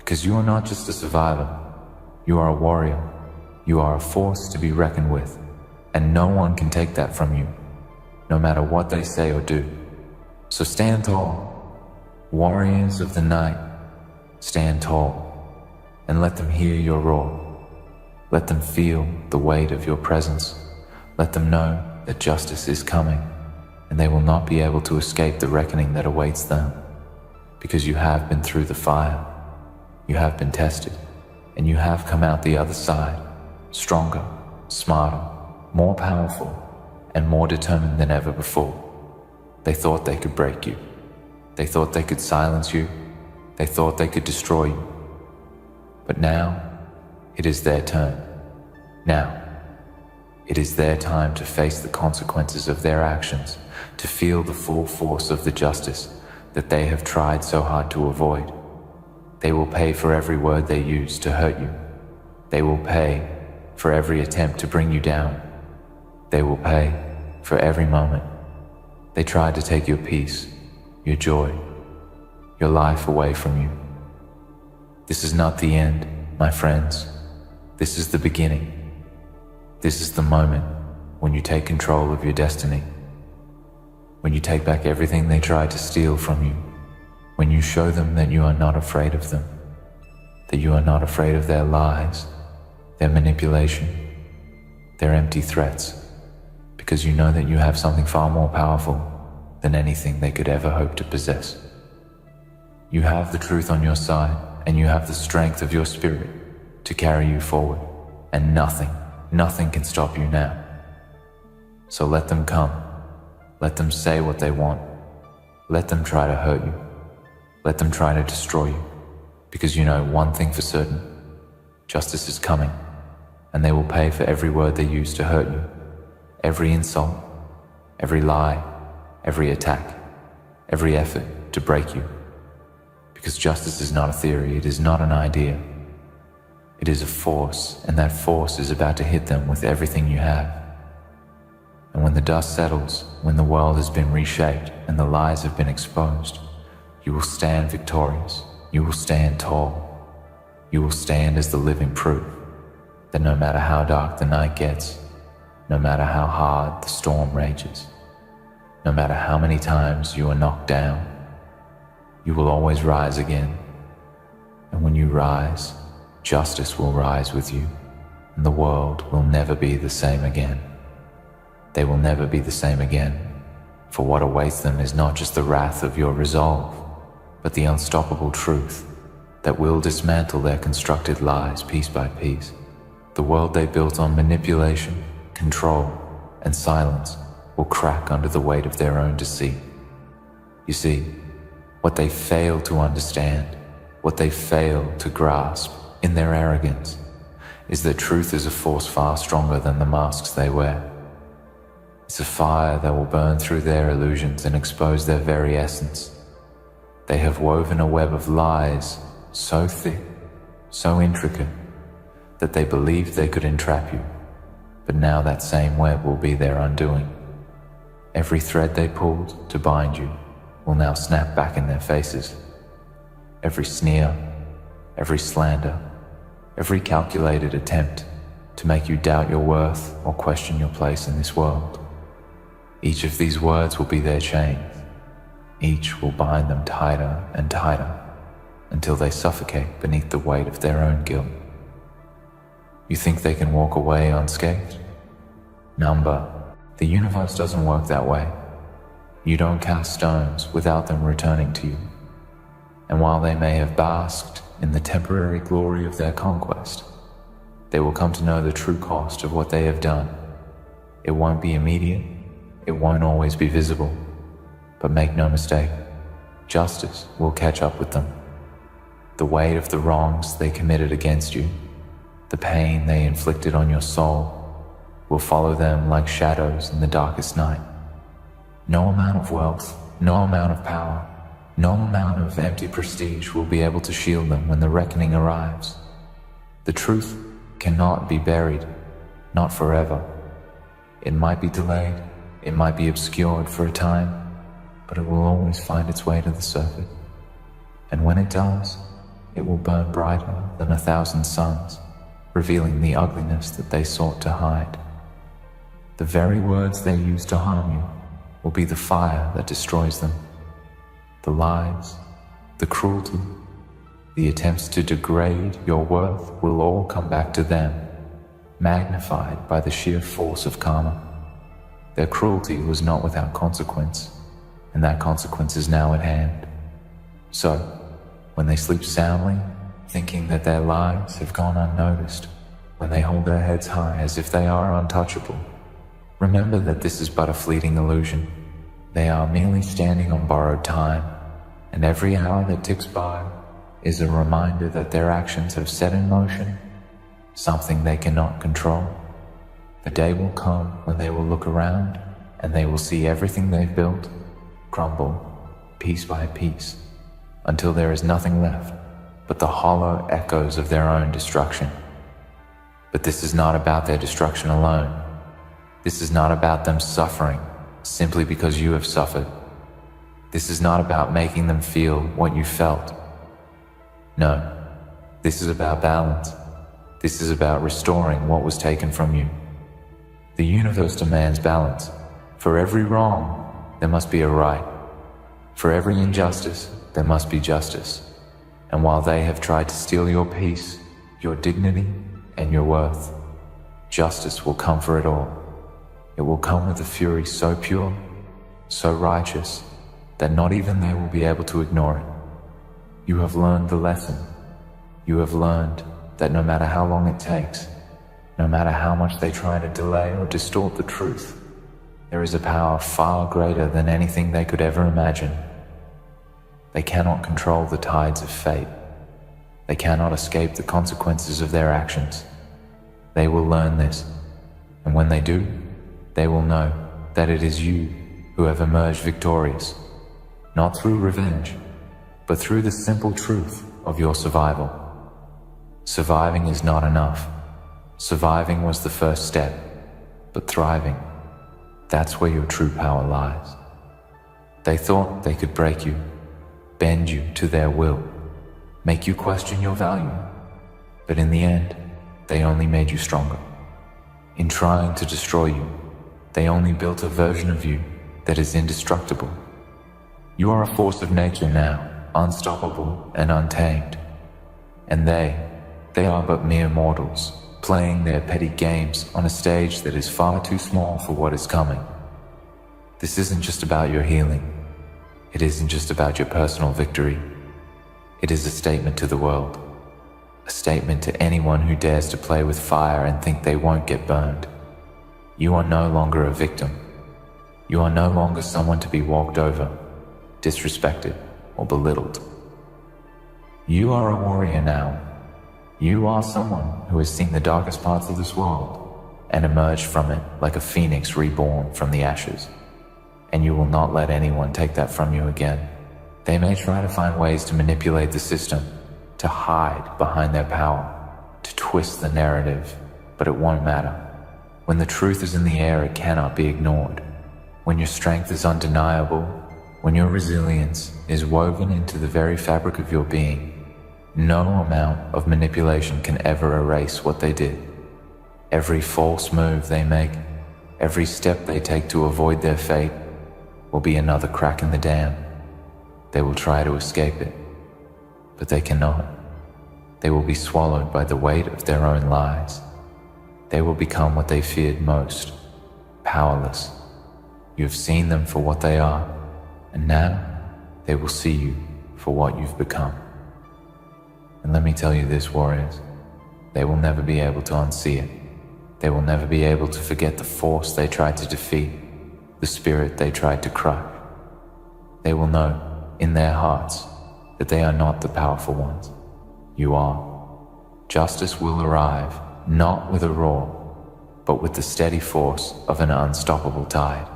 Because you are not just a survivor, you are a warrior. You are a force to be reckoned with, and no one can take that from you, no matter what they say or do. So stand tall, warriors of the night, stand tall, and let them hear your roar. Let them feel the weight of your presence. Let them know that justice is coming, and they will not be able to escape the reckoning that awaits them, because you have been through the fire, you have been tested, and you have come out the other side, stronger, smarter, more powerful, and more determined than ever before. They thought they could break you. They thought they could silence you. They thought they could destroy you. But now, it is their turn. Now, it is their time to face the consequences of their actions, to feel the full force of the justice that they have tried so hard to avoid. They will pay for every word they use to hurt you. They will pay for every attempt to bring you down. They will pay for every moment they tried to take your peace, your joy, your life away from you. This is not the end, my friends. This is the beginning. This is the moment when you take control of your destiny, when you take back everything they tried to steal from you, when you show them that you are not afraid of them, that you are not afraid of their lies, their manipulation, their empty threats, because you know that you have something far more powerful than anything they could ever hope to possess. You have the truth on your side, and you have the strength of your spirit to carry you forward, and nothing can stop you now. So let them come. Let them say what they want. Let them try to hurt you. Let them try to destroy you, because you know one thing for certain: justice is coming, and they will pay for every word they use to hurt you, every insult, every lie, every attack, every effort to break you. Because justice is not a theory, it is not an idea. It is a force, and that force is about to hit them with everything you have. And when the dust settles, when the world has been reshaped and the lies have been exposed, you will stand victorious. You will stand tall. You will stand as the living proof that no matter how dark the night gets, no matter how hard the storm rages, no matter how many times you are knocked down, you will always rise again. And when you rise, justice will rise with you, and the world will never be the same again. They will never be the same again, for what awaits them is not just the wrath of your resolve, but the unstoppable truth that will dismantle their constructed lies piece by piece. The world they built on manipulation, control, and silence will crack under the weight of their own deceit. You see, what they fail to understand, what they fail to grasp in their arrogance, is that truth is a force far stronger than the masks they wear. It's a fire that will burn through their illusions and expose their very essence. They have woven a web of lies so thick, so intricate, that they believed they could entrap you, but now that same web will be their undoing. Every thread they pulled to bind you will now snap back in their faces. Every sneer, every slander, every calculated attempt to make you doubt your worth or question your place in this world. Each of these words will be their chains. Each will bind them tighter and tighter until they suffocate beneath the weight of their own guilt. You think they can walk away unscathed? Number, the universe doesn't work that way. You don't cast stones without them returning to you. And while they may have basked in the temporary glory of their conquest, they will come to know the true cost of what they have done. It won't be immediate, it won't always be visible, but make no mistake, justice will catch up with them. The weight of the wrongs they committed against you, the pain they inflicted on your soul, will follow them like shadows in the darkest night. No amount of wealth, no amount of power, no amount of empty prestige will be able to shield them when the reckoning arrives. The truth cannot be buried, not forever. It might be delayed, it might be obscured for a time, but it will always find its way to the surface. And when it does, It will burn brighter than 1,000 suns, revealing the ugliness that they sought to hide. The very words they use to harm you will be the fire that destroys them. The lies, the cruelty, the attempts to degrade your worth will all come back to them, magnified by the sheer force of karma. Their cruelty was not without consequence, and that consequence is now at hand. So, when they sleep soundly, thinking that their lives have gone unnoticed, when they hold their heads high as if they are untouchable, remember that this is but a fleeting illusion. They are merely standing on borrowed time, and every hour that ticks by is a reminder that their actions have set in motion something they cannot control. A day will come when they will look around and they will see everything they've built crumble piece by piece until there is nothing left but the hollow echoes of their own destruction. But this is not about their destruction alone. This is not about them suffering simply because you have suffered. This is not about making them feel what you felt. No, this is about balance. This is about restoring what was taken from you. The universe demands balance. For every wrong, there must be a right. For every injustice, there must be justice. And while they have tried to steal your peace, your dignity, and your worth, justice will come for it all. It will come with a fury so pure, so righteous, that not even they will be able to ignore it. You have learned the lesson. You have learned that no matter how long it takes, no matter how much they try to delay or distort the truth, there is a power far greater than anything they could ever imagine. They cannot control the tides of fate. They cannot escape the consequences of their actions. They will learn this, and when they do, they will know that it is you who have emerged victorious, not through revenge, but through the simple truth of your survival. Surviving is not enough. Surviving was the first step, but thriving, that's where your true power lies. They thought they could break you, bend you to their will, make you question your value, but in the end, they only made you stronger. In trying to destroy you, they only built a version of you that is indestructible. You are a force of nature now, unstoppable and untamed. And they are but mere mortals, playing their petty games on a stage that is far too small for what is coming. This isn't just about your healing. It isn't just about your personal victory. It is a statement to the world. A statement to anyone who dares to play with fire and think they won't get burned. You are no longer a victim. You are no longer someone to be walked over, disrespected, or belittled. You are a warrior now. You are someone who has seen the darkest parts of this world and emerged from it like a phoenix reborn from the ashes. And you will not let anyone take that from you again. They may try to find ways to manipulate the system, to hide behind their power, to twist the narrative, but it won't matter. When the truth is in the air, it cannot be ignored. When your strength is undeniable, when your resilience is woven into the very fabric of your being, no amount of manipulation can ever erase what they did. Every false move they make, every step they take to avoid their fate, will be another crack in the dam. They will try to escape it, but they cannot. They will be swallowed by the weight of their own lies. They will become what they feared most, powerless. You have seen them for what they are, and now they will see you for what you've become. And let me tell you this, warriors, they will never be able to unsee it. They will never be able to forget the force they tried to defeat, the spirit they tried to crush. They will know, in their hearts, that they are not the powerful ones. You are. Justice will arrive, not with a roar, but with the steady force of an unstoppable tide.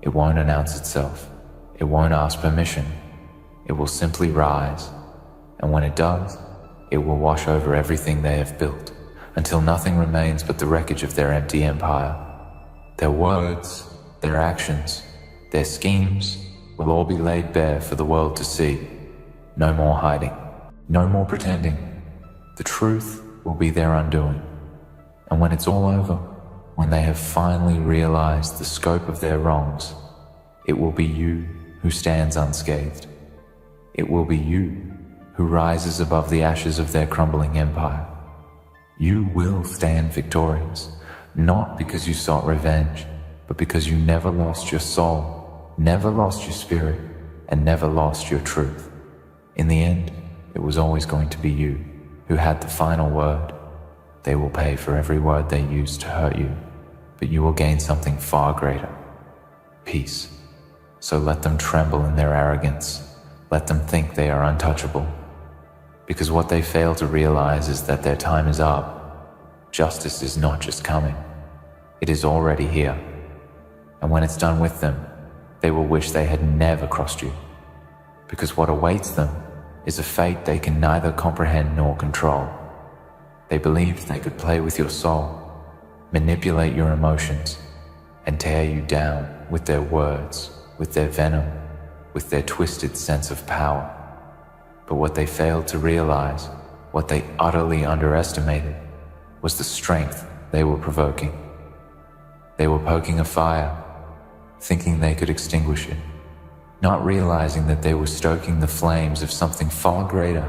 It won't announce itself. It won't ask permission. It will simply rise. And when it does, it will wash over everything they have built, until nothing remains but the wreckage of their empty empire. Their words, their actions, their schemes will all be laid bare for the world to see. No more hiding. No more pretending. The truth will be their undoing. And when it's all over, when they have finally realized the scope of their wrongs, it will be you who stands unscathed. It will be you who rises above the ashes of their crumbling empire. You will stand victorious, not because you sought revenge, but because you never lost your soul, never lost your spirit, and never lost your truth. In the end, it was always going to be you who had the final word. They will pay for every word they used to hurt you, but you will gain something far greater: peace. So let them tremble in their arrogance. Let them think they are untouchable. Because what they fail to realize is that their time is up. Justice is not just coming. It is already here. And when it's done with them, they will wish they had never crossed you. Because what awaits them is a fate they can neither comprehend nor control. They believed they could play with your soul, manipulate your emotions, and tear you down with their words, with their venom, with their twisted sense of power. But what they failed to realize, what they utterly underestimated, was the strength they were provoking. They were poking a fire, thinking they could extinguish it, not realizing that they were stoking the flames of something far greater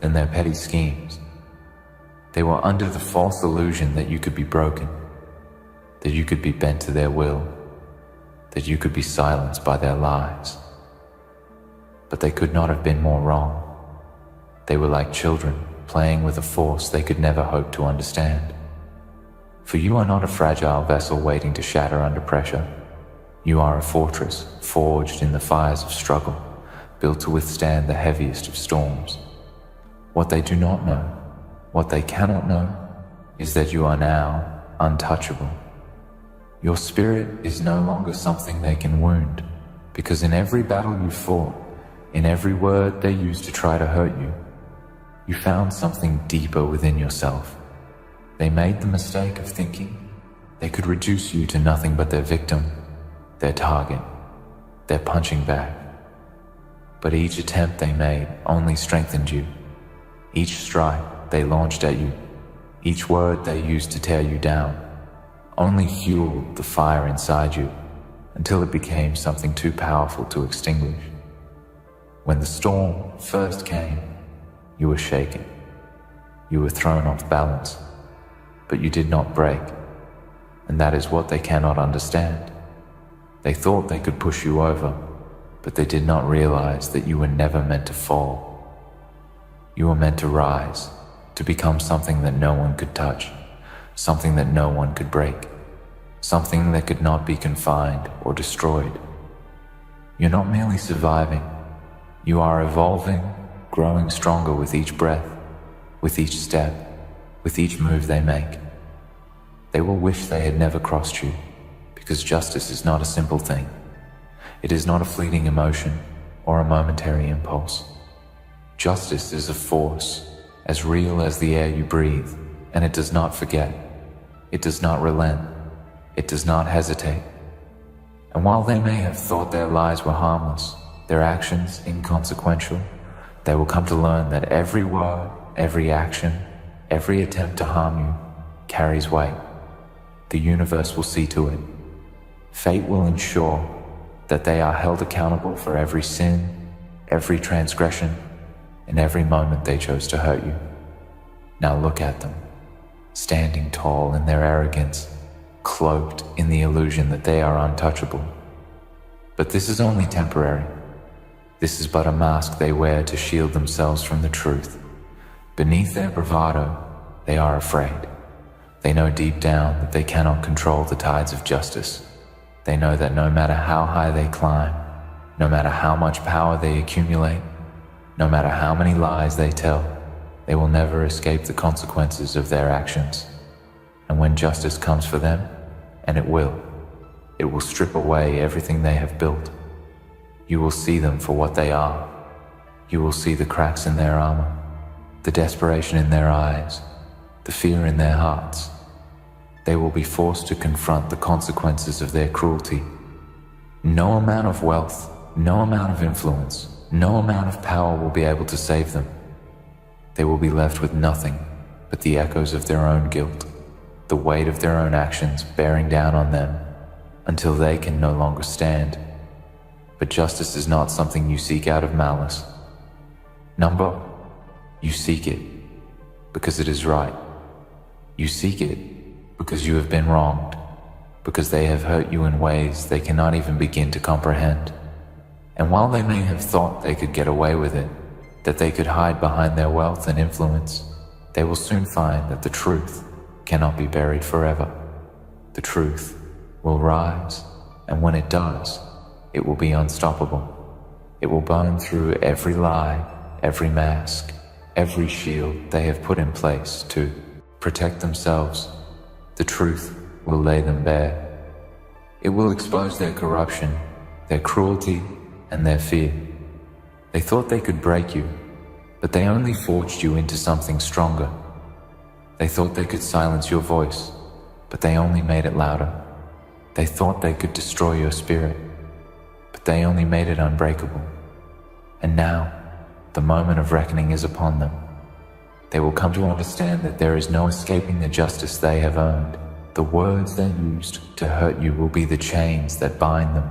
than their petty schemes. They were under the false illusion that you could be broken, that you could be bent to their will, that you could be silenced by their lies. But they could not have been more wrong. They were like children playing with a force they could never hope to understand. For you are not a fragile vessel waiting to shatter under pressure. You are a fortress forged in the fires of struggle, built to withstand the heaviest of storms. What they do not know, what they cannot know, is that you are now untouchable. Your spirit is no longer something they can wound, because in every battle you fought, in every word they used to try to hurt you, you found something deeper within yourself. They made the mistake of thinking they could reduce you to nothing but their victim, their target, their punching bag. But each attempt they made only strengthened you. Each strike they launched at you, each word they used to tear you down, only fueled the fire inside you until it became something too powerful to extinguish. When the storm first came, you were shaken. You were thrown off balance, but you did not break. And that is what they cannot understand. They thought they could push you over, but they did not realize that you were never meant to fall. You were meant to rise, to become something that no one could touch, something that no one could break, something that could not be confined or destroyed. You're not merely surviving. You are evolving, growing stronger with each breath, with each step, with each move they make. They will wish they had never crossed you, because justice is not a simple thing. It is not a fleeting emotion or a momentary impulse. Justice is a force as real as the air you breathe, and it does not forget. It does not relent. It does not hesitate. And while they may have thought their lies were harmless, their actions inconsequential, they will come to learn that every word, every action, every attempt to harm you carries weight. The universe will see to it. Fate will ensure that they are held accountable for every sin, every transgression, and every moment they chose to hurt you. Now look at them, standing tall in their arrogance, cloaked in the illusion that they are untouchable. But this is only temporary. This is but a mask they wear to shield themselves from the truth. Beneath their bravado, they are afraid. They know deep down that they cannot control the tides of justice. They know that no matter how high they climb, no matter how much power they accumulate, no matter how many lies they tell, they will never escape the consequences of their actions. And when justice comes for them, and it will strip away everything they have built. You will see them for what they are. You will see the cracks in their armor, the desperation in their eyes, the fear in their hearts. They will be forced to confront the consequences of their cruelty. No amount of wealth, no amount of influence, no amount of power will be able to save them. they will be left with nothing but the echoes of their own guilt, the weight of their own actions bearing down on them until they can no longer stand. But justice is not something you seek out of malice. Number, you seek it because it is right. You seek it because you have been wronged, because they have hurt you in ways they cannot even begin to comprehend. And while they may have thought they could get away with it, that they could hide behind their wealth and influence, they will soon find that the truth cannot be buried forever. The truth will rise, and when it does, it will be unstoppable. It will burn through every lie, every mask, every shield they have put in place to protect themselves. The truth will lay them bare. It will expose their corruption, their cruelty, and their fear. They thought they could break you, but they only forged you into something stronger. They thought they could silence your voice, but they only made it louder. They thought they could destroy your spirit, but they only made it unbreakable. And now, the moment of reckoning is upon them. They will come to understand that there is no escaping the justice they have earned. The words they used to hurt you will be the chains that bind them.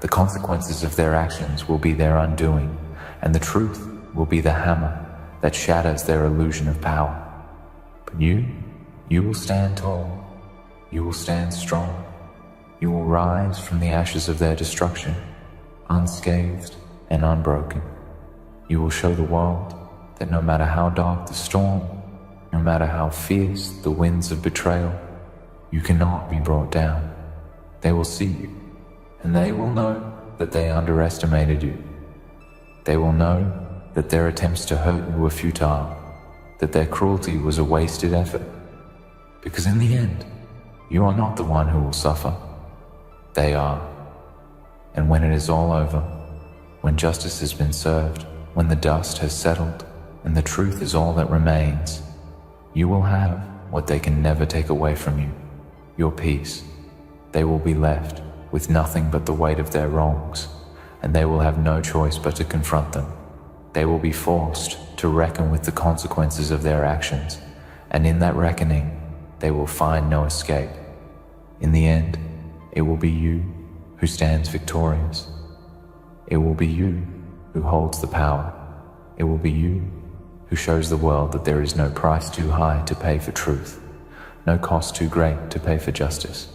The consequences of their actions will be their undoing, and the truth will be the hammer that shatters their illusion of power. But you will stand tall. You will stand strong. You will rise from the ashes of their destruction, unscathed and unbroken. You will show the world that no matter how dark the storm, no matter how fierce the winds of betrayal, you cannot be brought down. They will see you, and they will know that they underestimated you. They will know that their attempts to hurt you were futile, that their cruelty was a wasted effort. Because in the end, you are not the one who will suffer. They are. And when it is all over, when justice has been served, when the dust has settled, and the truth is all that remains, you will have what they can never take away from you, your peace. They will be left with nothing but the weight of their wrongs, and they will have no choice but to confront them. They will be forced to reckon with the consequences of their actions, and in that reckoning, they will find no escape. In the end, it will be you who stands victorious. It will be you who holds the power. It will be you who shows the world that there is no price too high to pay for truth, no cost too great to pay for justice.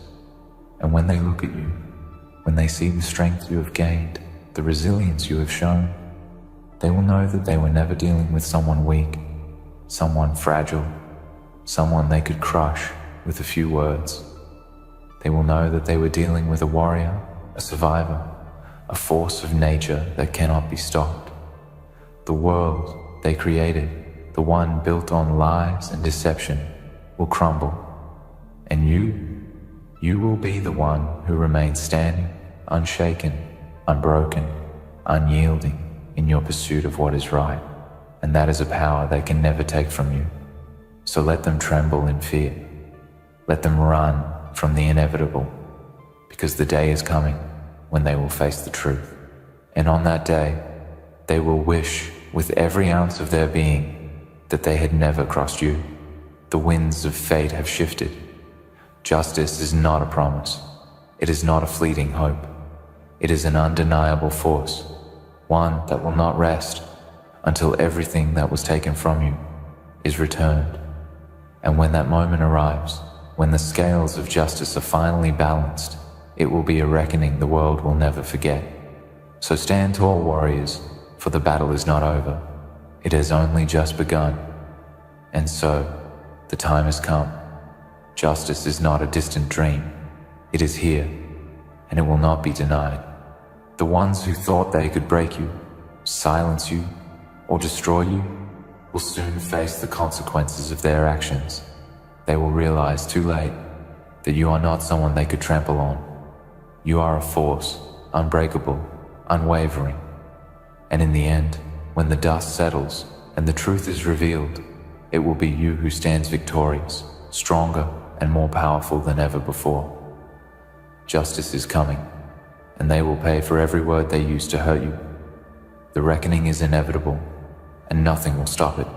And when they look at you, when they see the strength you have gained, the resilience you have shown, they will know that they were never dealing with someone weak, someone fragile, someone they could crush with a few words. They will know that they were dealing with a warrior, a survivor, a force of nature that cannot be stopped. The world they created, the one built on lies and deception, will crumble. And you will be the one who remains standing, unshaken, unbroken, unyielding in your pursuit of what is right. And that is a power they can never take from you. So let them tremble in fear. Let them run from the inevitable, because the day is coming when they will face the truth. And on that day, they will wish with every ounce of their being that they had never crossed you. The winds of fate have shifted. Justice is not a promise. It is not a fleeting hope. It is an undeniable force, one that will not rest until everything that was taken from you is returned. And when that moment arrives, when the scales of justice are finally balanced, it will be a reckoning the world will never forget. So stand tall, warriors, for the battle is not over. It has only just begun. And so, the time has come. Justice is not a distant dream. It is here, and it will not be denied. The ones who thought they could break you, silence you, or destroy you will soon face the consequences of their actions. They will realize too late that you are not someone they could trample on. You are a force, unbreakable, unwavering. And in the end, when the dust settles and the truth is revealed, it will be you who stands victorious, stronger and more powerful than ever before. Justice is coming, and they will pay for every word they used to hurt you. The reckoning is inevitable, and nothing will stop it.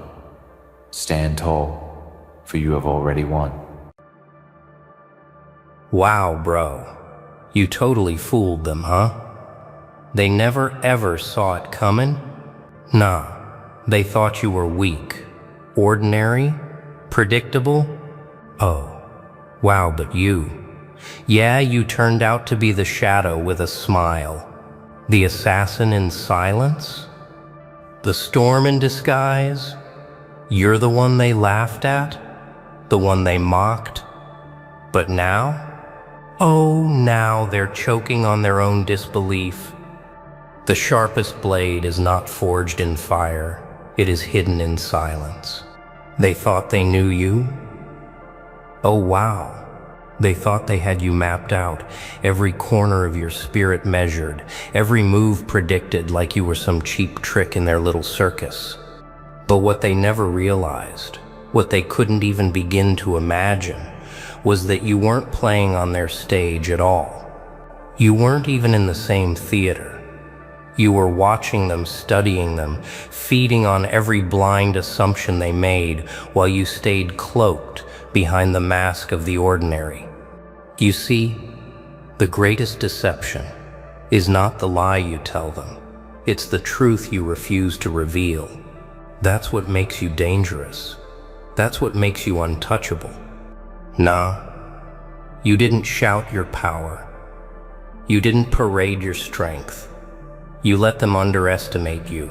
Stand tall, for you have already won. Wow, bro. You totally fooled them, huh? They never ever saw it coming? Nah, they thought you were weak, ordinary, predictable. Oh, wow, but you turned out to be the shadow with a smile. The assassin in silence? The storm in disguise? You're the one they laughed at? The one they mocked? But now? Oh, now they're choking on their own disbelief. The sharpest blade is not forged in fire, it is hidden in silence. They thought they knew you? Oh wow. They thought they had you mapped out, every corner of your spirit measured, every move predicted like you were some cheap trick in their little circus. But what they never realized, what they couldn't even begin to imagine, was that you weren't playing on their stage at all. You weren't even in the same theater. You were watching them, studying them, feeding on every blind assumption they made while you stayed cloaked behind the mask of the ordinary. You see, the greatest deception is not the lie you tell them. It's the truth you refuse to reveal. That's what makes you dangerous. That's what makes you untouchable. Nah, you didn't shout your power. You didn't parade your strength. You let them underestimate you.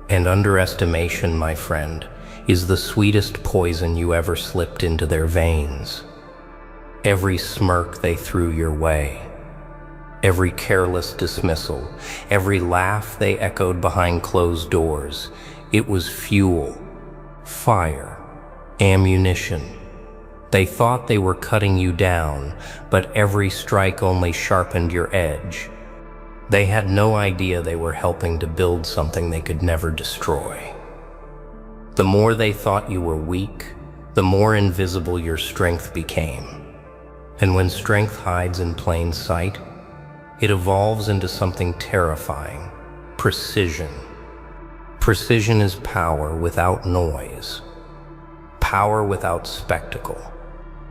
And underestimation, my friend, is the sweetest poison you ever slipped into their veins. Every smirk they threw your way, every careless dismissal, every laugh they echoed behind closed doors, it was fuel, fire, ammunition. They thought they were cutting you down, but every strike only sharpened your edge. They had no idea they were helping to build something they could never destroy. The more they thought you were weak, the more invisible your strength became. And when strength hides in plain sight, it evolves into something terrifying: precision. Precision is power without noise, power without spectacle,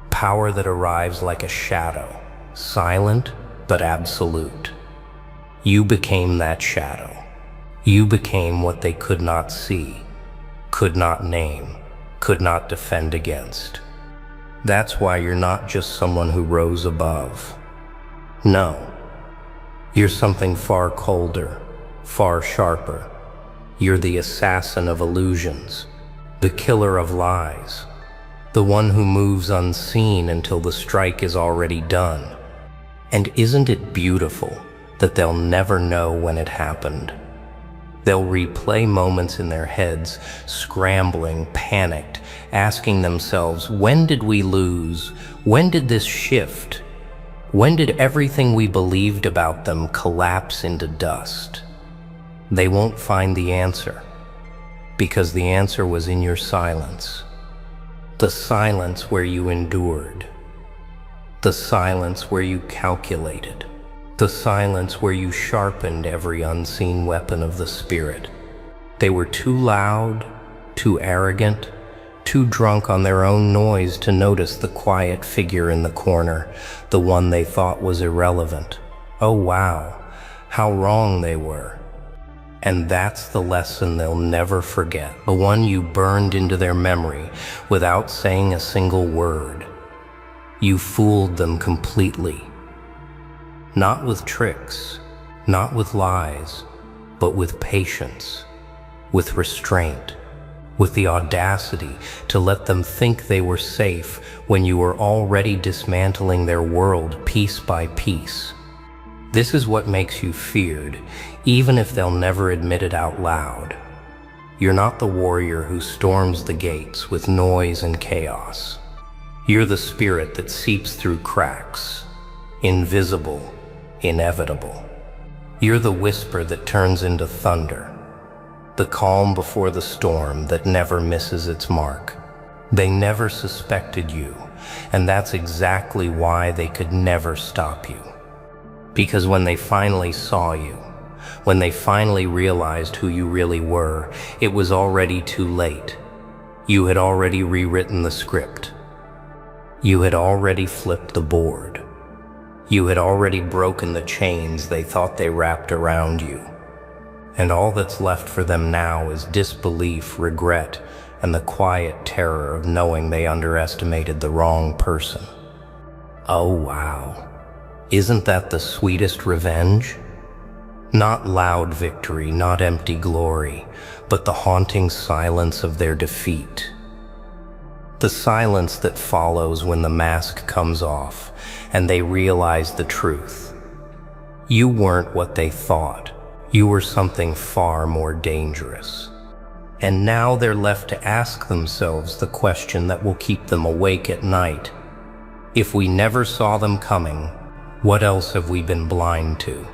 power that arrives like a shadow, silent but absolute. You became that shadow. You became what they could not see, could not name, could not defend against. That's why you're not just someone who rose above. No, you're something far colder, far sharper. You're the assassin of illusions, the killer of lies, the one who moves unseen until the strike is already done. And isn't it beautiful that they'll never know when it happened? They'll replay moments in their heads, scrambling, panicked, asking themselves, when did we lose? When did this shift? When did everything we believed about them collapse into dust? They won't find the answer, because the answer was in your silence. The silence where you endured. The silence where you calculated. The silence where you sharpened every unseen weapon of the spirit. They were too loud, too arrogant, too drunk on their own noise to notice the quiet figure in the corner, the one they thought was irrelevant. Oh wow, how wrong they were. And that's the lesson they'll never forget, the one you burned into their memory without saying a single word. You fooled them completely. Not with tricks, not with lies, but with patience, with restraint, with the audacity to let them think they were safe when you were already dismantling their world piece by piece. This is what makes you feared, even if they'll never admit it out loud. You're not the warrior who storms the gates with noise and chaos. You're the spirit that seeps through cracks, invisible, inevitable. You're the whisper that turns into thunder, the calm before the storm that never misses its mark. They never suspected you, and that's exactly why they could never stop you. Because when they finally saw you, when they finally realized who you really were, it was already too late. You had already rewritten the script. You had already flipped the board. You had already broken the chains they thought they wrapped around you. And all that's left for them now is disbelief, regret, and the quiet terror of knowing they underestimated the wrong person. Oh wow, isn't that the sweetest revenge? Not loud victory, not empty glory, but the haunting silence of their defeat. The silence that follows when the mask comes off and they realize the truth. You weren't what they thought. You were something far more dangerous. And now they're left to ask themselves the question that will keep them awake at night. If we never saw them coming, what else have we been blind to?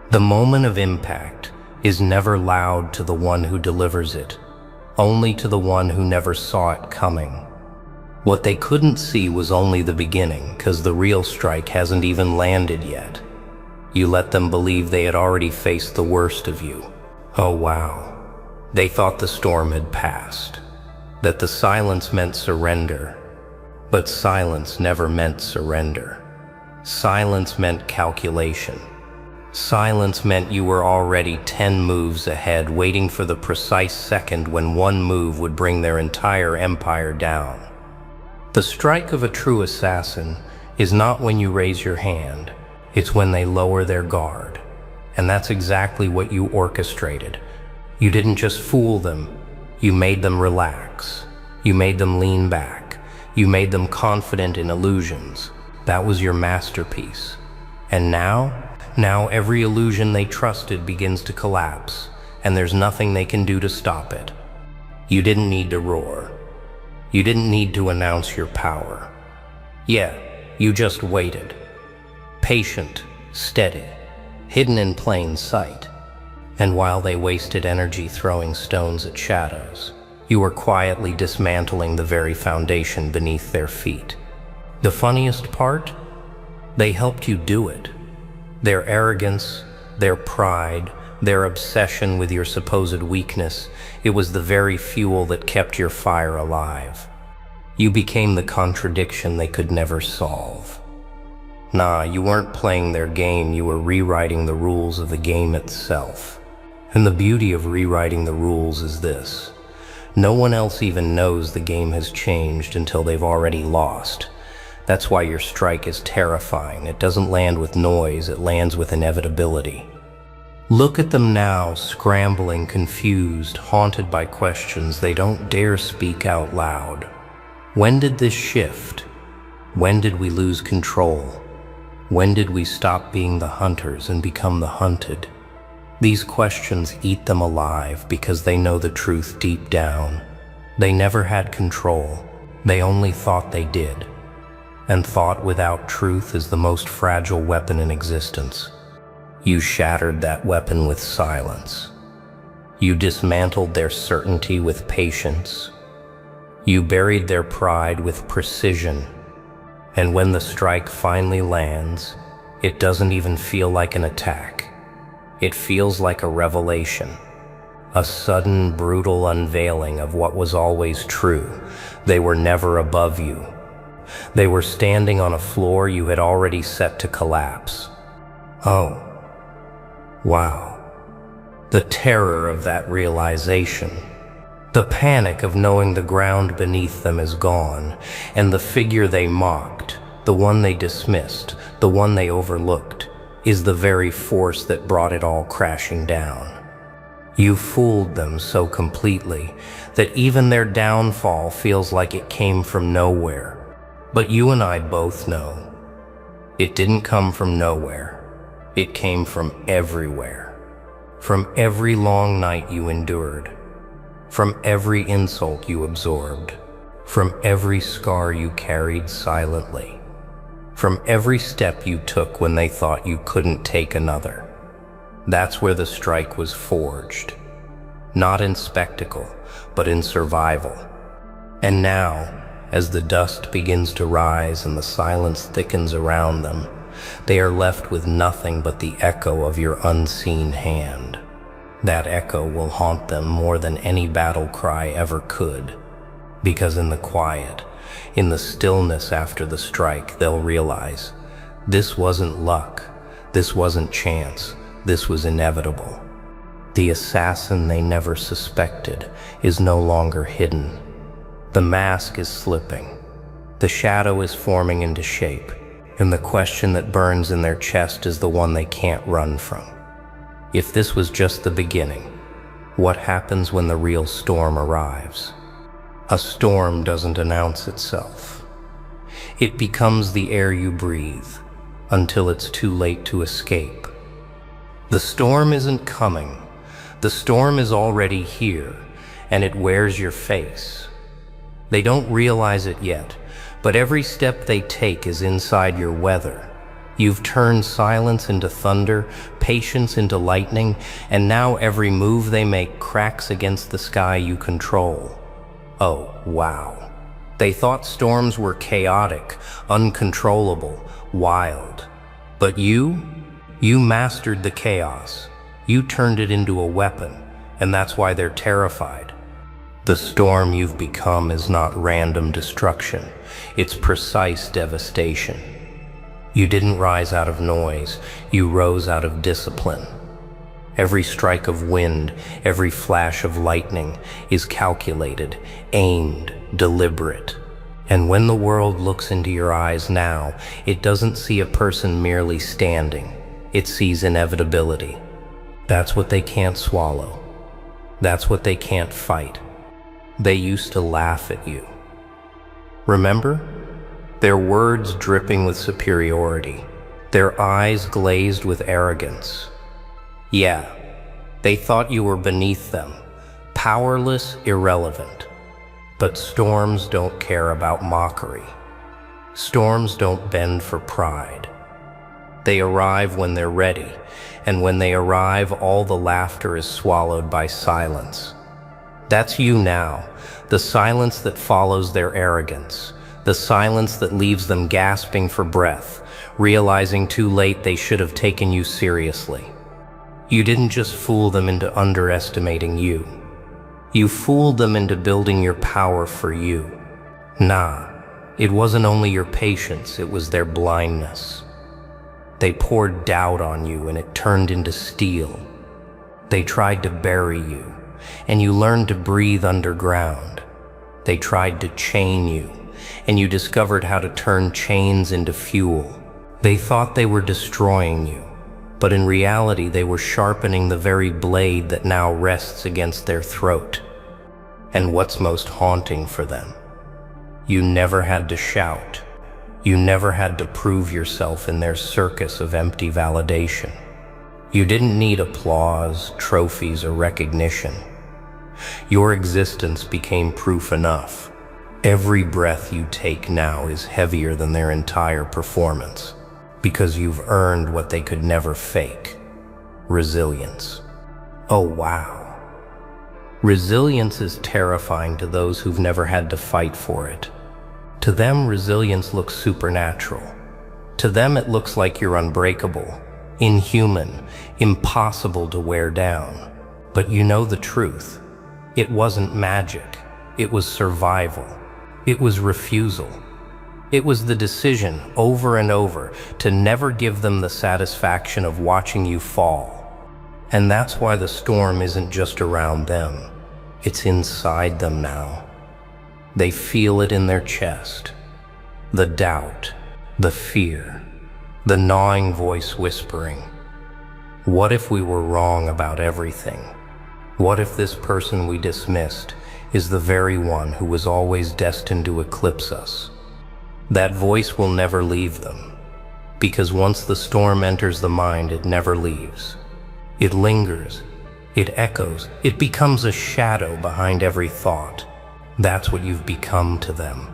The moment of impact is never loud to the one who delivers it, only to the one who never saw it coming. What they couldn't see was only the beginning, because the real strike hasn't even landed yet. You let them believe they had already faced the worst of you. Oh wow. They thought the storm had passed, that the silence meant surrender. But silence never meant surrender. Silence meant calculation. Silence meant you were already 10 moves ahead, waiting for the precise second when one move would bring their entire empire down. The strike of a true assassin is not when you raise your hand, it's when they lower their guard. And that's exactly what you orchestrated. You didn't just fool them, you made them relax. You made them lean back. You made them confident in illusions. That was your masterpiece. And now every illusion they trusted begins to collapse, and there's nothing they can do to stop it. You didn't need to roar. You didn't need to announce your power. Yeah, you just waited. Patient, steady, hidden in plain sight. And while they wasted energy throwing stones at shadows, you were quietly dismantling the very foundation beneath their feet. The funniest part? They helped you do it. Their arrogance, their pride, their obsession with your supposed weakness, it was the very fuel that kept your fire alive. You became the contradiction they could never solve. Nah, you weren't playing their game, you were rewriting the rules of the game itself. And the beauty of rewriting the rules is this. No one else even knows the game has changed until they've already lost. That's why your strike is terrifying. It doesn't land with noise, it lands with inevitability. Look at them now, scrambling, confused, haunted by questions they don't dare speak out loud. When did this shift? When did we lose control? When did we stop being the hunters and become the hunted? These questions eat them alive because they know the truth deep down. They never had control. They only thought they did. And thought without truth is the most fragile weapon in existence. You shattered that weapon with silence. You dismantled their certainty with patience. You buried their pride with precision. And when the strike finally lands, it doesn't even feel like an attack. It feels like a revelation. A sudden, brutal unveiling of what was always true. They were never above you. They were standing on a floor you had already set to collapse. Oh, wow. The terror of that realization. The panic of knowing the ground beneath them is gone, and the figure they mocked, the one they dismissed, the one they overlooked, is the very force that brought it all crashing down. You fooled them so completely that even their downfall feels like it came from nowhere. But you and I both know it didn't come from nowhere. It came from everywhere. From every long night you endured. From every insult you absorbed. From every scar you carried silently. From every step you took when they thought you couldn't take another. That's where the strike was forged. Not in spectacle, but in survival. And now, as the dust begins to rise and the silence thickens around them, they are left with nothing but the echo of your unseen hand. That echo will haunt them more than any battle cry ever could. Because in the quiet, in the stillness after the strike, they'll realize this wasn't luck, this wasn't chance, this was inevitable. The assassin they never suspected is no longer hidden. The mask is slipping. The shadow is forming into shape, and the question that burns in their chest is the one they can't run from. If this was just the beginning, what happens when the real storm arrives? A storm doesn't announce itself. It becomes the air you breathe until it's too late to escape. The storm isn't coming. The storm is already here, and it wears your face. They don't realize it yet, but every step they take is inside your weather. You've turned silence into thunder, patience into lightning, and now every move they make cracks against the sky you control. Oh, wow. They thought storms were chaotic, uncontrollable, wild. But you mastered the chaos. You turned it into a weapon, and that's why they're terrified. The storm you've become is not random destruction. It's precise devastation. You didn't rise out of noise. You rose out of discipline. Every strike of wind, every flash of lightning is calculated, aimed, deliberate. And when the world looks into your eyes now, it doesn't see a person merely standing. It sees inevitability. That's what they can't swallow. That's what they can't fight. They used to laugh at you. Remember? Their words dripping with superiority, their eyes glazed with arrogance. Yeah, they thought you were beneath them, powerless, irrelevant. But storms don't care about mockery. Storms don't bend for pride. They arrive when they're ready, and when they arrive, all the laughter is swallowed by silence. That's you now, the silence that follows their arrogance, the silence that leaves them gasping for breath, realizing too late they should have taken you seriously. You didn't just fool them into underestimating you. You fooled them into building your power for you. Nah, it wasn't only your patience, it was their blindness. They poured doubt on you and it turned into steel. They tried to bury you, and you learned to breathe underground. They tried to chain you, and you discovered how to turn chains into fuel. They thought they were destroying you, but in reality they were sharpening the very blade that now rests against their throat. And what's most haunting for them? You never had to shout. You never had to prove yourself in their circus of empty validation. You didn't need applause, trophies, or recognition. Your existence became proof enough. Every breath you take now is heavier than their entire performance, because you've earned what they could never fake: resilience. Oh, wow. Resilience is terrifying to those who've never had to fight for it. To them, resilience looks supernatural. To them, it looks like you're unbreakable, inhuman, impossible to wear down. But you know the truth. It wasn't magic. It was survival. It was refusal. It was the decision, over and over, to never give them the satisfaction of watching you fall. And that's why the storm isn't just around them. It's inside them now. They feel it in their chest. The doubt, the fear, the gnawing voice whispering, what if we were wrong about everything? What if this person we dismissed is the very one who was always destined to eclipse us? That voice will never leave them, because once the storm enters the mind, it never leaves. It lingers, it echoes, it becomes a shadow behind every thought. That's what you've become to them.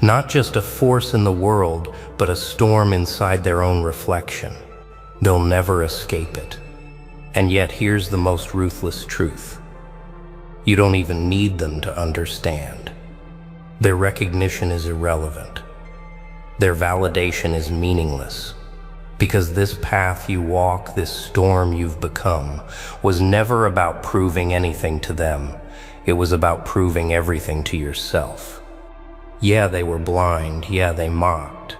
Not just a force in the world, but a storm inside their own reflection. They'll never escape it. And yet here's the most ruthless truth. You don't even need them to understand. Their recognition is irrelevant. Their validation is meaningless. Because this path you walk, this storm you've become, was never about proving anything to them. It was about proving everything to yourself. Yeah, they were blind. Yeah, they mocked.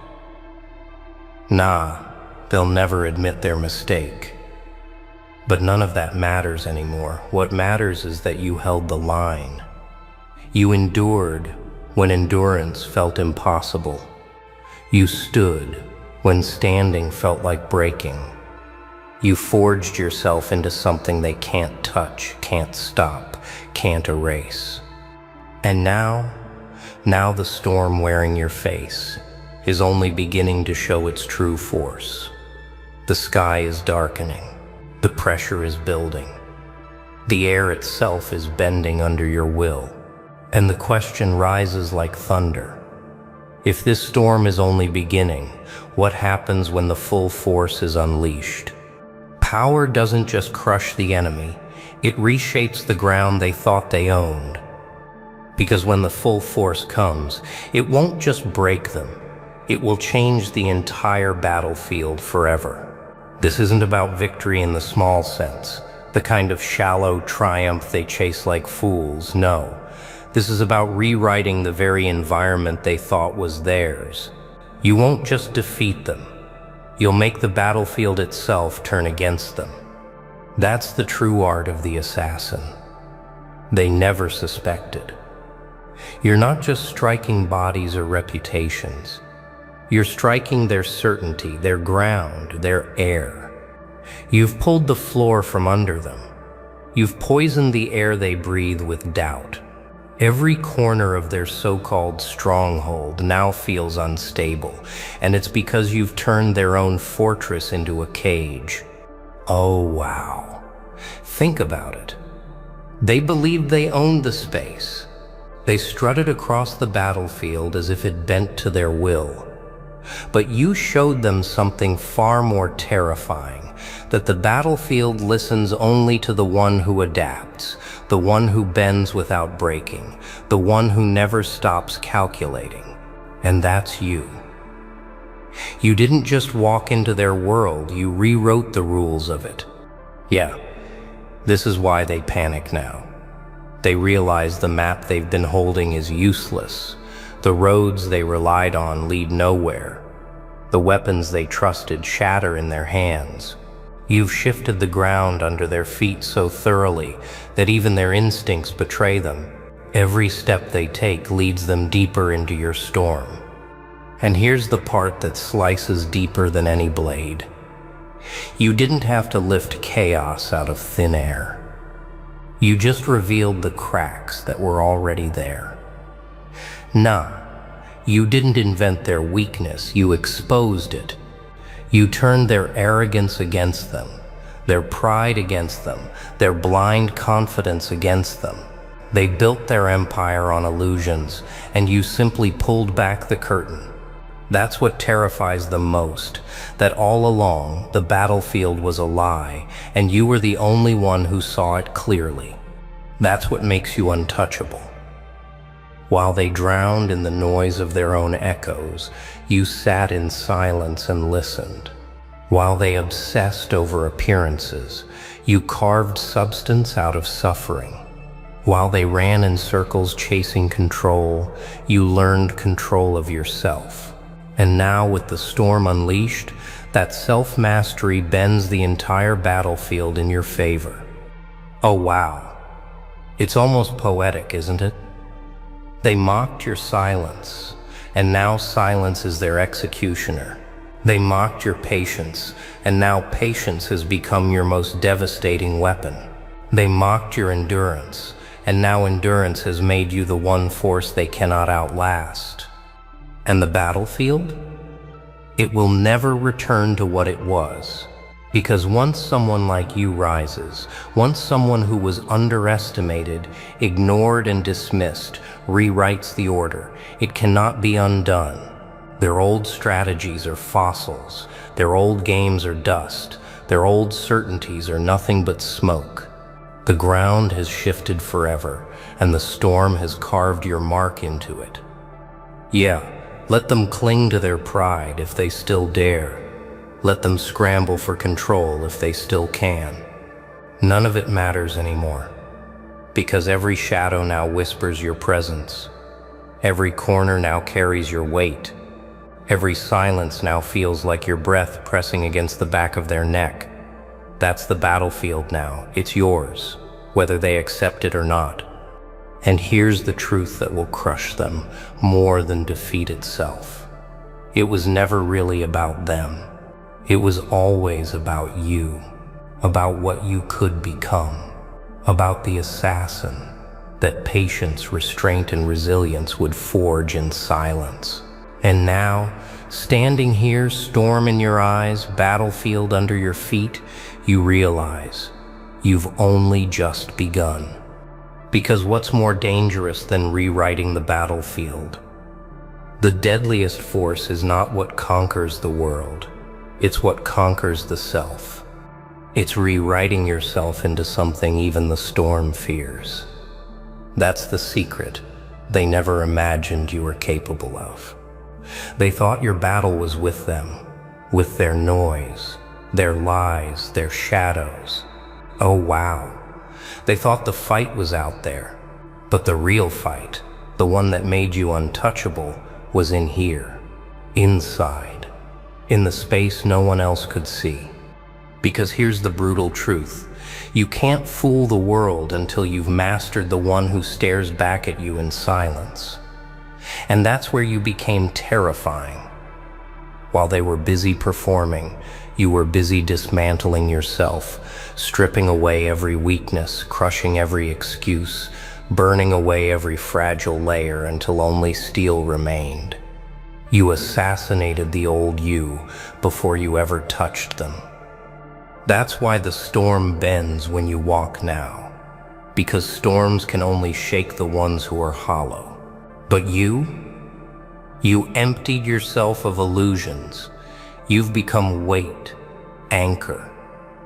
Nah, they'll never admit their mistake. But none of that matters anymore. What matters is that you held the line. You endured when endurance felt impossible. You stood when standing felt like breaking. You forged yourself into something they can't touch, can't stop, can't erase. And now the storm wearing your face is only beginning to show its true force. The sky is darkening. The pressure is building. The air itself is bending under your will. And the question rises like thunder. If this storm is only beginning, what happens when the full force is unleashed? Power doesn't just crush the enemy, it reshapes the ground they thought they owned. Because when the full force comes, it won't just break them, it will change the entire battlefield forever. This isn't about victory in the small sense, the kind of shallow triumph they chase like fools, no. This is about rewriting the very environment they thought was theirs. You won't just defeat them. You'll make the battlefield itself turn against them. That's the true art of the assassin. They never suspected. You're not just striking bodies or reputations. You're striking their certainty, their ground, their air. You've pulled the floor from under them. You've poisoned the air they breathe with doubt. Every corner of their so-called stronghold now feels unstable, and it's because you've turned their own fortress into a cage. Oh, wow. Think about it. They believed they owned the space. They strutted across the battlefield as if it bent to their will. But you showed them something far more terrifying, that the battlefield listens only to the one who adapts, the one who bends without breaking, the one who never stops calculating. And that's you. You didn't just walk into their world, you rewrote the rules of it. Yeah, this is why they panic now. They realize the map they've been holding is useless. The roads they relied on lead nowhere. The weapons they trusted shatter in their hands. You've shifted the ground under their feet so thoroughly that even their instincts betray them. Every step they take leads them deeper into your storm. And here's the part that slices deeper than any blade. You didn't have to lift chaos out of thin air. You just revealed the cracks that were already there. Nah, you didn't invent their weakness, you exposed it. You turned their arrogance against them, their pride against them, their blind confidence against them. They built their empire on illusions, and you simply pulled back the curtain. That's what terrifies them most, that all along the battlefield was a lie, and you were the only one who saw it clearly. That's what makes you untouchable. While they drowned in the noise of their own echoes, you sat in silence and listened. While they obsessed over appearances, you carved substance out of suffering. While they ran in circles chasing control, you learned control of yourself. And now, with the storm unleashed, that self-mastery bends the entire battlefield in your favor. Oh wow. It's almost poetic, isn't it? They mocked your silence, and now silence is their executioner. They mocked your patience, and now patience has become your most devastating weapon. They mocked your endurance, and now endurance has made you the one force they cannot outlast. And the battlefield? It will never return to what it was. Because once someone like you rises, once someone who was underestimated, ignored and dismissed, rewrites the order, it cannot be undone. Their old strategies are fossils, their old games are dust, their old certainties are nothing but smoke. The ground has shifted forever, and the storm has carved your mark into it. Yeah, let them cling to their pride if they still dare. Let them scramble for control if they still can. None of it matters anymore. because every shadow now whispers your presence. Every corner now carries your weight. Every silence now feels like your breath pressing against the back of their neck. That's the battlefield now. It's yours, whether they accept it or not. And here's the truth that will crush them more than defeat itself. It was never really about them. It was always about you, about what you could become, about the assassin that patience, restraint, and resilience would forge in silence. And now, standing here, storm in your eyes, battlefield under your feet, you realize you've only just begun. Because what's more dangerous than rewriting the battlefield? The deadliest force is not what conquers the world. It's what conquers the self. It's rewriting yourself into something even the storm fears. That's the secret they never imagined you were capable of. They thought your battle was with them, with their noise, their lies, their shadows. Oh wow. They thought the fight was out there, but the real fight, the one that made you untouchable, was in here, inside, in the space no one else could see. Because here's the brutal truth. You can't fool the world until you've mastered the one who stares back at you in silence. And that's where you became terrifying. While they were busy performing, you were busy dismantling yourself, stripping away every weakness, crushing every excuse, burning away every fragile layer until only steel remained. You assassinated the old you before you ever touched them. That's why the storm bends when you walk now, because storms can only shake the ones who are hollow. But you emptied yourself of illusions. You've become weight, anchor,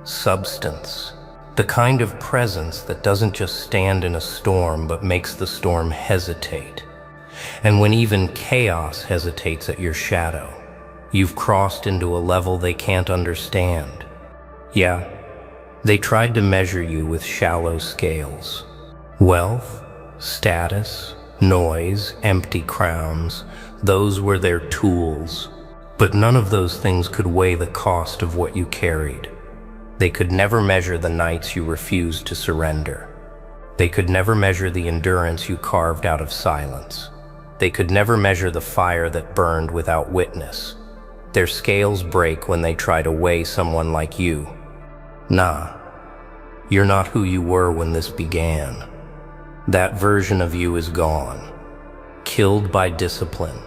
substance, the kind of presence that doesn't just stand in a storm but makes the storm hesitate. And when even chaos hesitates at your shadow, you've crossed into a level they can't understand. Yeah, they tried to measure you with shallow scales. Wealth, status, noise, empty crowns, those were their tools. But none of those things could weigh the cost of what you carried. They could never measure the nights you refused to surrender. They could never measure the endurance you carved out of silence. They could never measure the fire that burned without witness. Their scales break when they try to weigh someone like you. Nah, you're not who you were when this began. That version of you is gone, killed by discipline,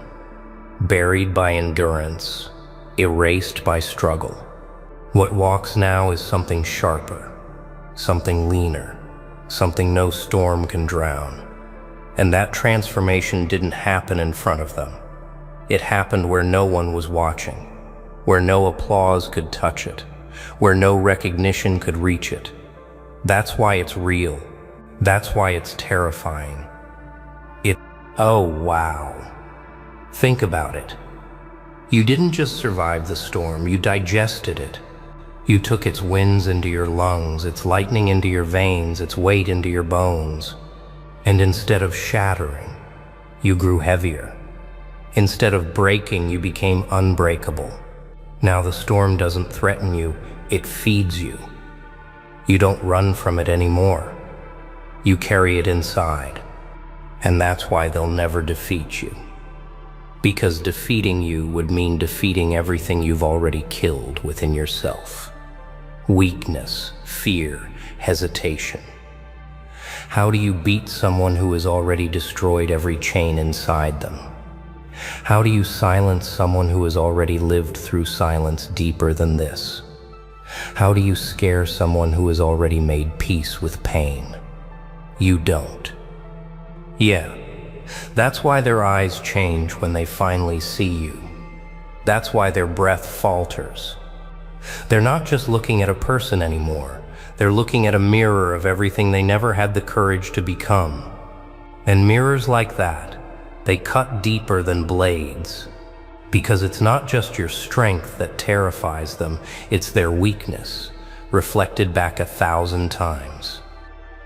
buried by endurance, erased by struggle. What walks now is something sharper, something leaner, something no storm can drown. And that transformation didn't happen in front of them. It happened where no one was watching, where no applause could touch it, where no recognition could reach it. That's why it's real. That's why it's terrifying. Oh wow. Think about it. You didn't just survive the storm, you digested it. You took its winds into your lungs, its lightning into your veins, its weight into your bones. And instead of shattering, you grew heavier. Instead of breaking, you became unbreakable. Now the storm doesn't threaten you, it feeds you. You don't run from it anymore. You carry it inside. And that's why they'll never defeat you. Because defeating you would mean defeating everything you've already killed within yourself. Weakness, fear, hesitation. How do you beat someone who has already destroyed every chain inside them? How do you silence someone who has already lived through silence deeper than this? How do you scare someone who has already made peace with pain? You don't. Yeah, that's why their eyes change when they finally see you. That's why their breath falters. They're not just looking at a person anymore. They're looking at a mirror of everything they never had the courage to become. And mirrors like that, they cut deeper than blades. Because it's not just your strength that terrifies them, it's their weakness, reflected back 1,000 times.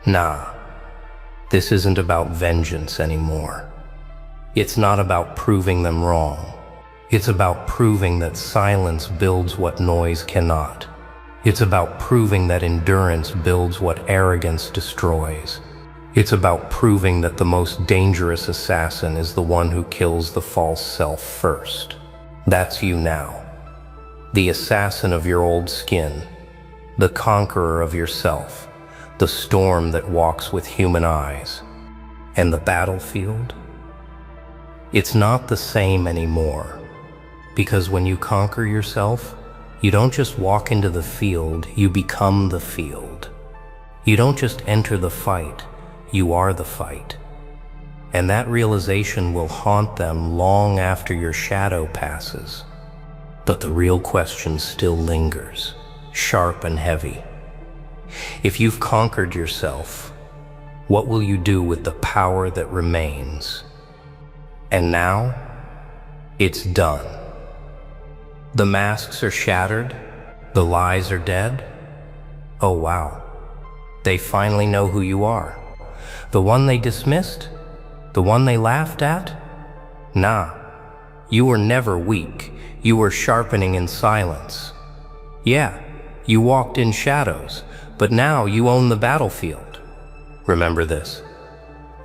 Nah, This isn't about vengeance anymore. It's not about proving them wrong. It's about proving that silence builds what noise cannot. It's about proving that endurance builds what arrogance destroys. It's about proving that the most dangerous assassin is the one who kills the false self first. That's you now. The assassin of your old skin, the conqueror of yourself, the storm that walks with human eyes. And the battlefield? It's not the same anymore. Because when you conquer yourself, you don't just walk into the field, you become the field. You don't just enter the fight, you are the fight. And that realization will haunt them long after your shadow passes. But the real question still lingers, sharp and heavy. If you've conquered yourself, what will you do with the power that remains? And now, it's done. The masks are shattered, the lies are dead. Oh wow, they finally know who you are. The one they dismissed? The one they laughed at? Nah, you were never weak. You were sharpening in silence. Yeah, you walked in shadows, but now you own the battlefield. Remember this,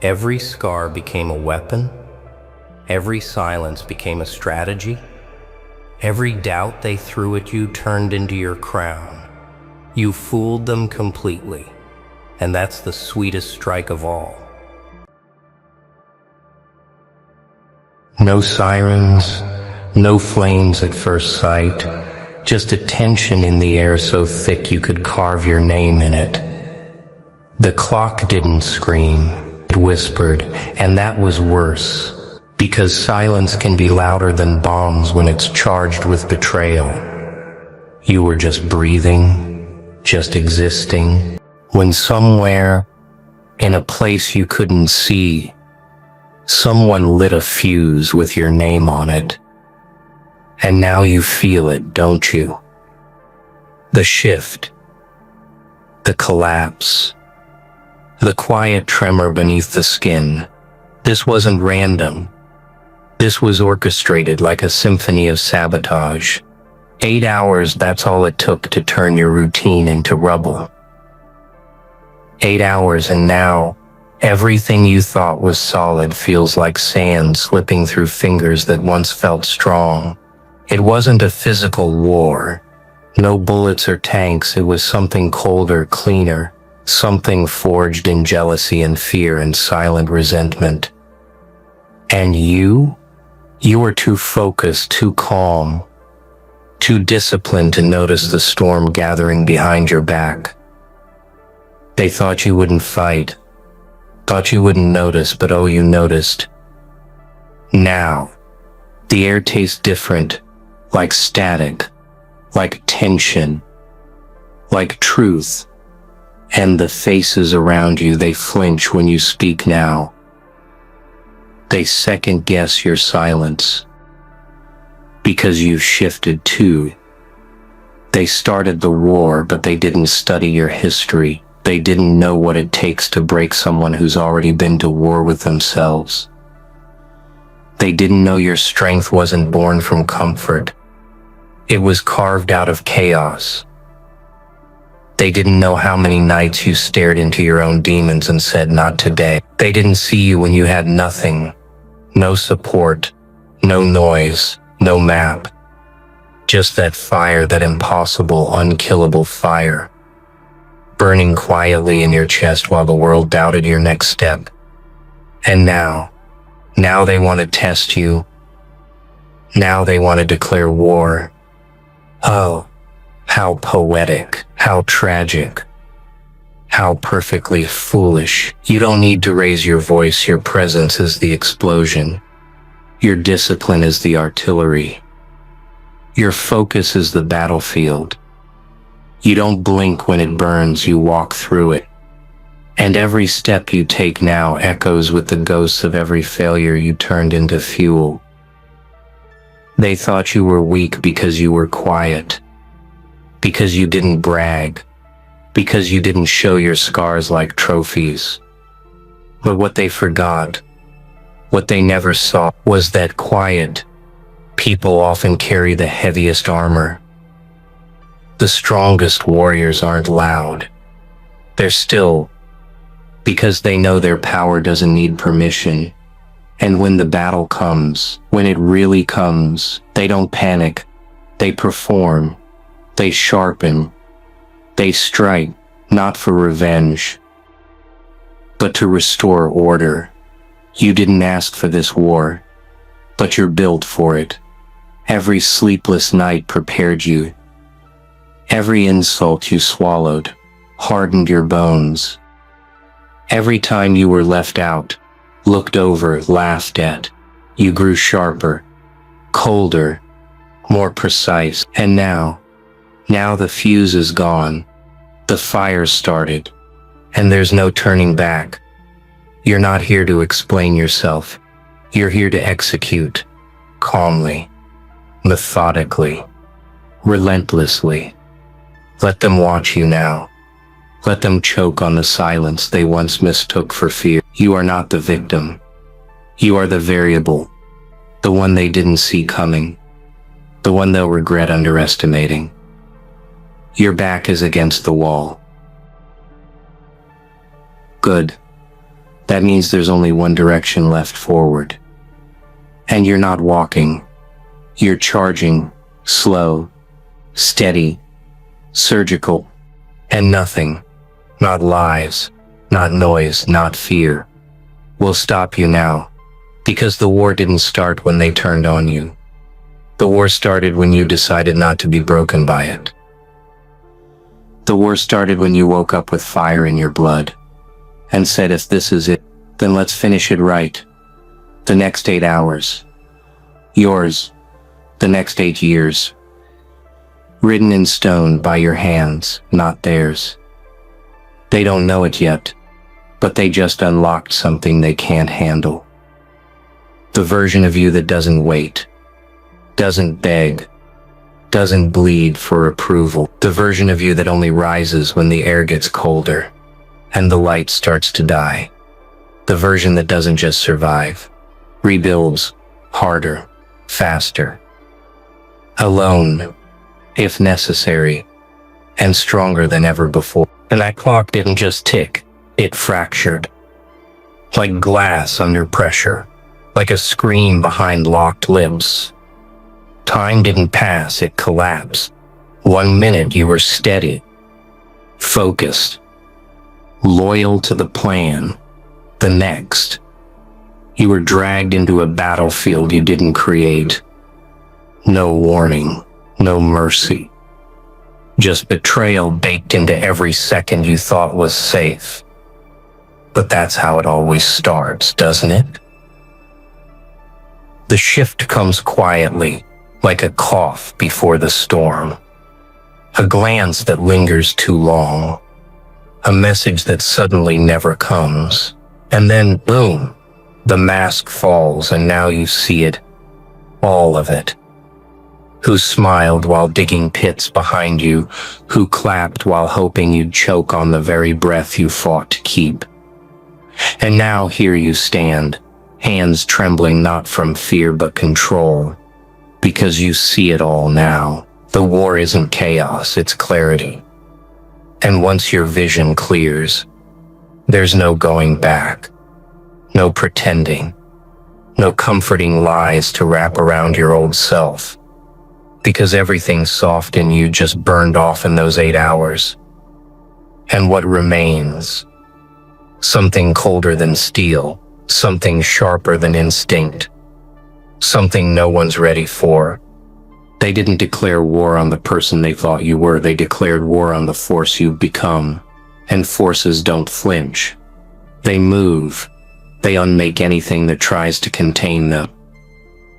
every scar became a weapon, every silence became a strategy, every doubt they threw at you turned into your crown. You fooled them completely, and that's the sweetest strike of all. No sirens, no flames at first sight, just a tension in the air so thick you could carve your name in it. The clock didn't scream, it whispered, and that was worse. Because silence can be louder than bombs when it's charged with betrayal. You were just breathing, just existing, when somewhere, in a place you couldn't see, someone lit a fuse with your name on it. And now you feel it, don't you? The shift, the collapse, the quiet tremor beneath the skin. This wasn't random. This was orchestrated like a symphony of sabotage. 8 hours, that's all it took to turn your routine into rubble. 8 hours, and now, everything you thought was solid feels like sand slipping through fingers that once felt strong. It wasn't a physical war. No bullets or tanks, it was something colder, cleaner. Something forged in jealousy and fear and silent resentment. And you were too focused, too calm, too disciplined to notice the storm gathering behind your back. They thought you wouldn't fight, thought you wouldn't notice, but oh, you noticed. Now, the air tastes different, like static, like tension, like truth. And the faces around you, they flinch when you speak now. They second-guess your silence. Because you've shifted too. They started the war, but they didn't study your history. They didn't know what it takes to break someone who's already been to war with themselves. They didn't know your strength wasn't born from comfort. It was carved out of chaos. They didn't know how many nights you stared into your own demons and said, not today. They didn't see you when you had nothing. No support, no noise, no map. Just that fire, that impossible, unkillable fire, burning quietly in your chest while the world doubted your next step. And now they want to test you. Now they want to declare war. Oh, how poetic, how tragic, how perfectly foolish. You don't need to raise your voice. Your presence is the explosion. Your discipline is the artillery. Your focus is the battlefield. You don't blink when it burns, you walk through it. And every step you take now echoes with the ghosts of every failure you turned into fuel. They thought you were weak because you were quiet, because you didn't brag, because you didn't show your scars like trophies. But what they forgot, what they never saw, was that quiet people often carry the heaviest armor. The strongest warriors aren't loud. They're still, because they know their power doesn't need permission. And when the battle comes, when it really comes, they don't panic. They perform. They sharpen. They strike, not for revenge, but to restore order. You didn't ask for this war, but you're built for it. Every sleepless night prepared you. Every insult you swallowed hardened your bones. Every time you were left out, looked over, laughed at, you grew sharper, colder, more precise. And now the fuse is gone. The fire started, and there's no turning back. You're not here to explain yourself. You're here to execute, calmly, methodically, relentlessly. Let them watch you now. Let them choke on the silence they once mistook for fear. You are not the victim. You are the variable, the one they didn't see coming, the one they'll regret underestimating. Your back is against the wall. Good. That means there's only one direction left: forward. And you're not walking. You're charging, slow, steady, surgical, and nothing, not lies, not noise, not fear, will stop you now, because the war didn't start when they turned on you. The war started when you decided not to be broken by it. The war started when you woke up with fire in your blood and said, if this is it, then let's finish it right. The next 8 hours. Yours. The next 8 years. Written in stone by your hands, not theirs. They don't know it yet, but they just unlocked something they can't handle. The version of you that doesn't wait, doesn't beg, doesn't bleed for approval. The version of you that only rises when the air gets colder and the light starts to die. The version that doesn't just survive, rebuilds harder, faster, alone, if necessary, and stronger than ever before. And that clock didn't just tick, it fractured. Like glass under pressure, like a scream behind locked lips. Time didn't pass, it collapsed. 1 minute you were steady, focused, loyal to the plan. The next, you were dragged into a battlefield you didn't create. No warning, no mercy. Just betrayal baked into every second you thought was safe. But that's how it always starts, doesn't it? The shift comes quietly, like a cough before the storm. A glance that lingers too long. A message that suddenly never comes. And then, boom, the mask falls and now you see it. All of it. Who smiled while digging pits behind you, who clapped while hoping you'd choke on the very breath you fought to keep. And now here you stand, hands trembling not from fear but control, because you see it all now. The war isn't chaos, it's clarity. And once your vision clears, there's no going back, no pretending, no comforting lies to wrap around your old self. Because everything soft in you just burned off in those 8 hours. And what remains? Something colder than steel, something sharper than instinct, something no one's ready for. They didn't declare war on the person they thought you were, they declared war on the force you've become. And forces don't flinch. They move. They unmake anything that tries to contain them.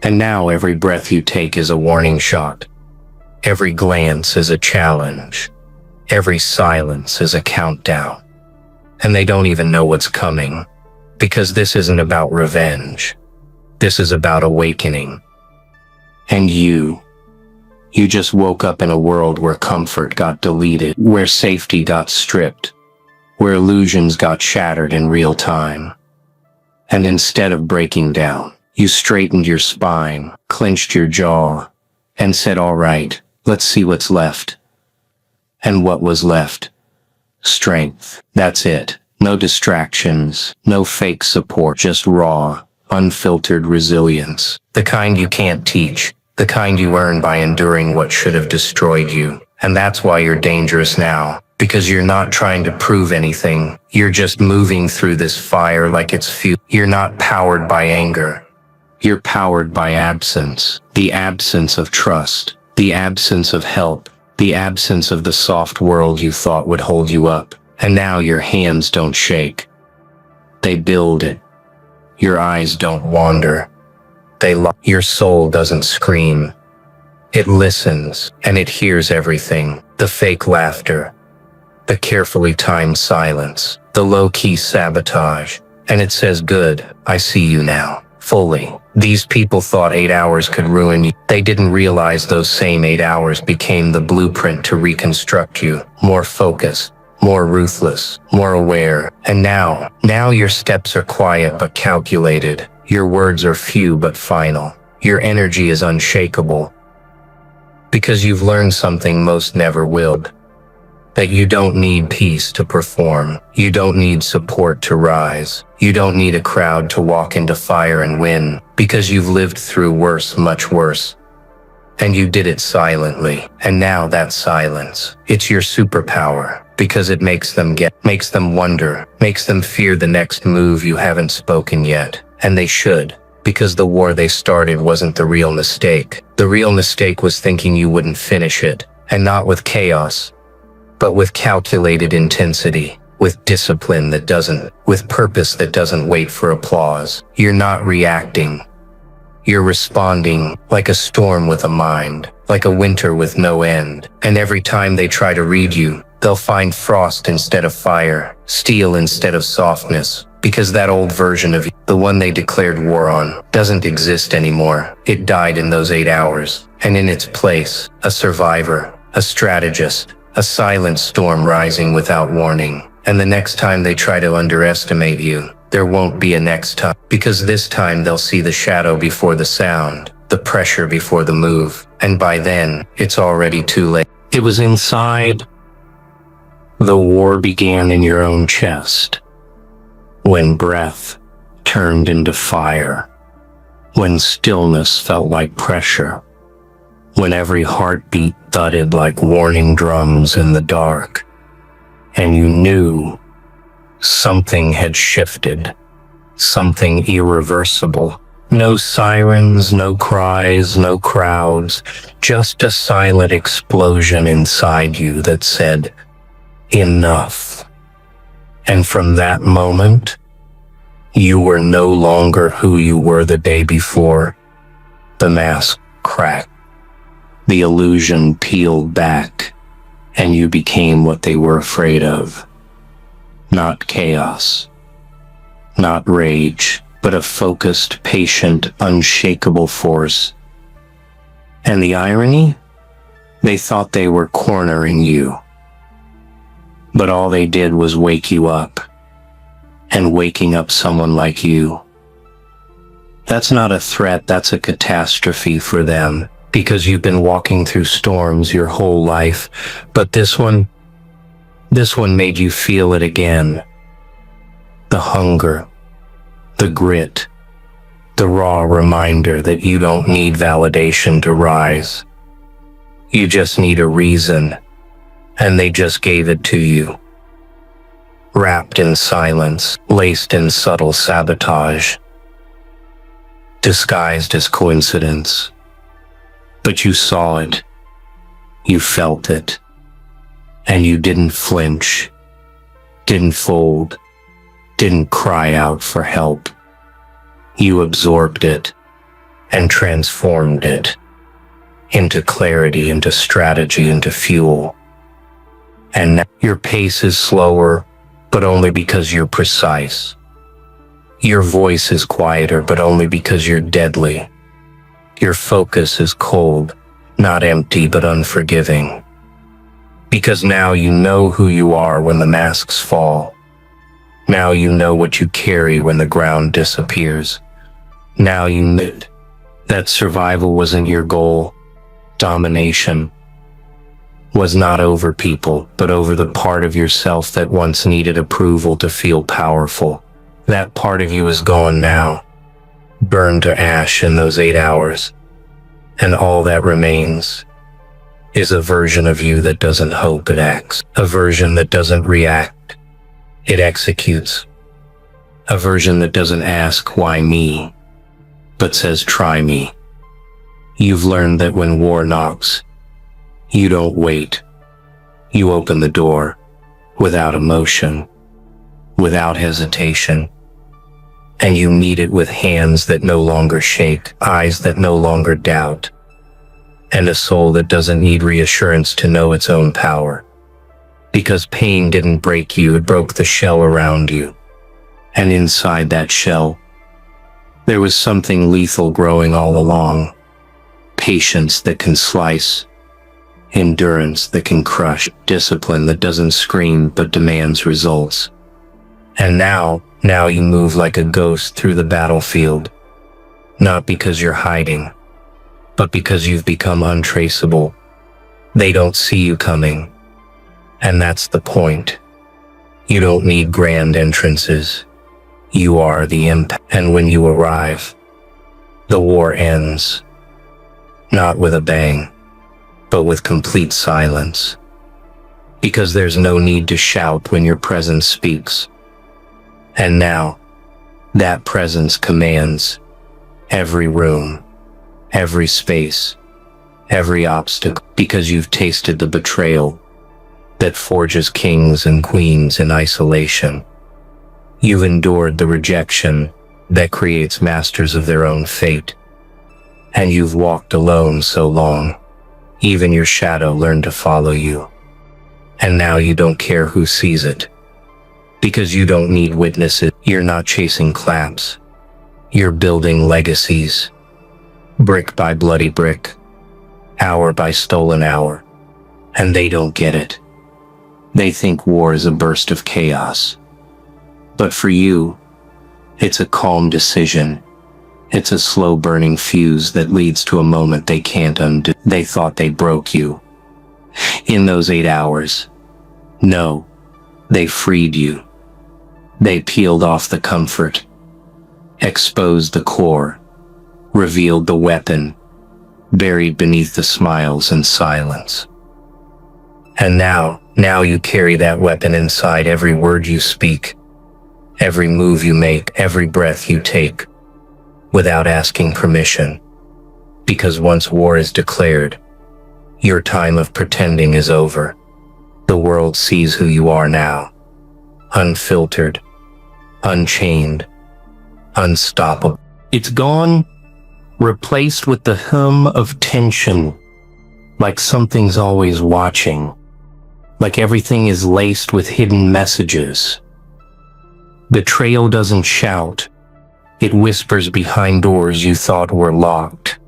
And now every breath you take is a warning shot. Every glance is a challenge. Every silence is a countdown. And they don't even know what's coming. Because this isn't about revenge. This is about awakening. And you just woke up in a world where comfort got deleted, where safety got stripped, where illusions got shattered in real time. And instead of breaking down, you straightened your spine, clenched your jaw, and said, "All right, let's see what's left." And what was left? Strength. That's it. No distractions, no fake support, just raw, unfiltered resilience. The kind you can't teach, the kind you earn by enduring what should have destroyed you. And that's why you're dangerous now, because you're not trying to prove anything. You're just moving through this fire like it's fuel. You're not powered by anger. You're powered by absence. The absence of trust, the absence of help, the absence of the soft world you thought would hold you up. And now your hands don't shake. They build it. Your eyes don't wander. Your soul doesn't scream. It listens, and it hears everything. The fake laughter, the carefully timed silence, the low-key sabotage. And it says, "Good, I see you now, fully." These people thought 8 hours could ruin you. They didn't realize those same 8 hours became the blueprint to reconstruct you. More focused, more ruthless, more aware. And now your steps are quiet but calculated. Your words are few but final. Your energy is unshakable. Because you've learned something most never will. That you don't need peace to perform. You don't need support to rise. You don't need a crowd to walk into fire and win. Because you've lived through worse, much worse. And you did it silently. And now that silence, it's your superpower. Because it makes them wonder, makes them fear the next move you haven't spoken yet. And they should. Because the war they started wasn't the real mistake. The real mistake was thinking you wouldn't finish it. And not with chaos, but with calculated intensity. With discipline with purpose that doesn't wait for applause. You're not reacting. You're responding, like a storm with a mind, like a winter with no end. And every time they try to read you, they'll find frost instead of fire, steel instead of softness. Because that old version of you, the one they declared war on, doesn't exist anymore. It died in those 8 hours. And in its place, a survivor, a strategist, a silent storm rising without warning. And the next time they try to underestimate you, there won't be a next time. Because this time they'll see the shadow before the sound, the pressure before the move. And by then, it's already too late. It was inside. The war began in your own chest. When breath turned into fire. When stillness felt like pressure. When every heartbeat thudded like warning drums in the dark. And you knew something had shifted, something irreversible. No sirens, no cries, no crowds, just a silent explosion inside you that said, "Enough." And from that moment, you were no longer who you were the day before. The mask cracked. The illusion peeled back, and you became what they were afraid of. Not chaos, not rage, but a focused, patient, unshakable force. And the irony? They thought they were cornering you. But all they did was wake you up. And waking up someone like you. That's not a threat, that's a catastrophe for them. Because you've been walking through storms your whole life. But this one made you feel it again. The hunger, the grit, the raw reminder that you don't need validation to rise. You just need a reason, and they just gave it to you. Wrapped in silence, laced in subtle sabotage, disguised as coincidence. But you saw it, you felt it, and you didn't flinch, didn't fold, didn't cry out for help. You absorbed it and transformed it into clarity, into strategy, into fuel. And now your pace is slower, but only because you're precise. Your voice is quieter, but only because you're deadly. Your focus is cold, not empty, but unforgiving. Because now you know who you are when the masks fall. Now you know what you carry when the ground disappears. Now you know that survival wasn't your goal. Domination was not over people, but over the part of yourself that once needed approval to feel powerful. That part of you is gone now, burned to ash in those 8 hours. And all that remains is a version of you that doesn't hope, it acts. A version that doesn't react, it executes. A version that doesn't ask, why me, but says, try me. You've learned that when war knocks, you don't wait. You open the door without emotion, without hesitation. And you meet it with hands that no longer shake, eyes that no longer doubt, and a soul that doesn't need reassurance to know its own power. Because pain didn't break you, it broke the shell around you. And inside that shell, there was something lethal growing all along. Patience that can slice, endurance that can crush, discipline that doesn't scream but demands results. And now you move like a ghost through the battlefield, not because you're hiding, but because you've become untraceable. They don't see you coming, and that's the point. You don't need grand entrances. You are the impact. And when you arrive, the war ends, not with a bang, but with complete silence. Because there's no need to shout when your presence speaks. And now, that presence commands every room, every space, every obstacle, because you've tasted the betrayal that forges kings and queens in isolation. You've endured the rejection that creates masters of their own fate. And you've walked alone so long, even your shadow learned to follow you. And now you don't care who sees it, because you don't need witnesses. You're not chasing claps. You're building legacies, brick by bloody brick, hour by stolen hour. And they don't get it. They think war is a burst of chaos. But for you, it's a calm decision. It's a slow burning fuse that leads to a moment they can't undo. They thought they broke you. In those 8 hours, no, they freed you. They peeled off the comfort, exposed the core, revealed the weapon, buried beneath the smiles and silence. And now you carry that weapon inside every word you speak, every move you make, every breath you take, without asking permission. Because once war is declared, your time of pretending is over. The world sees who you are now, unfiltered, unchained, unstoppable. It's gone, replaced with the hum of tension, like something's always watching, like everything is laced with hidden messages. Betrayal doesn't shout, it whispers behind doors you thought were locked.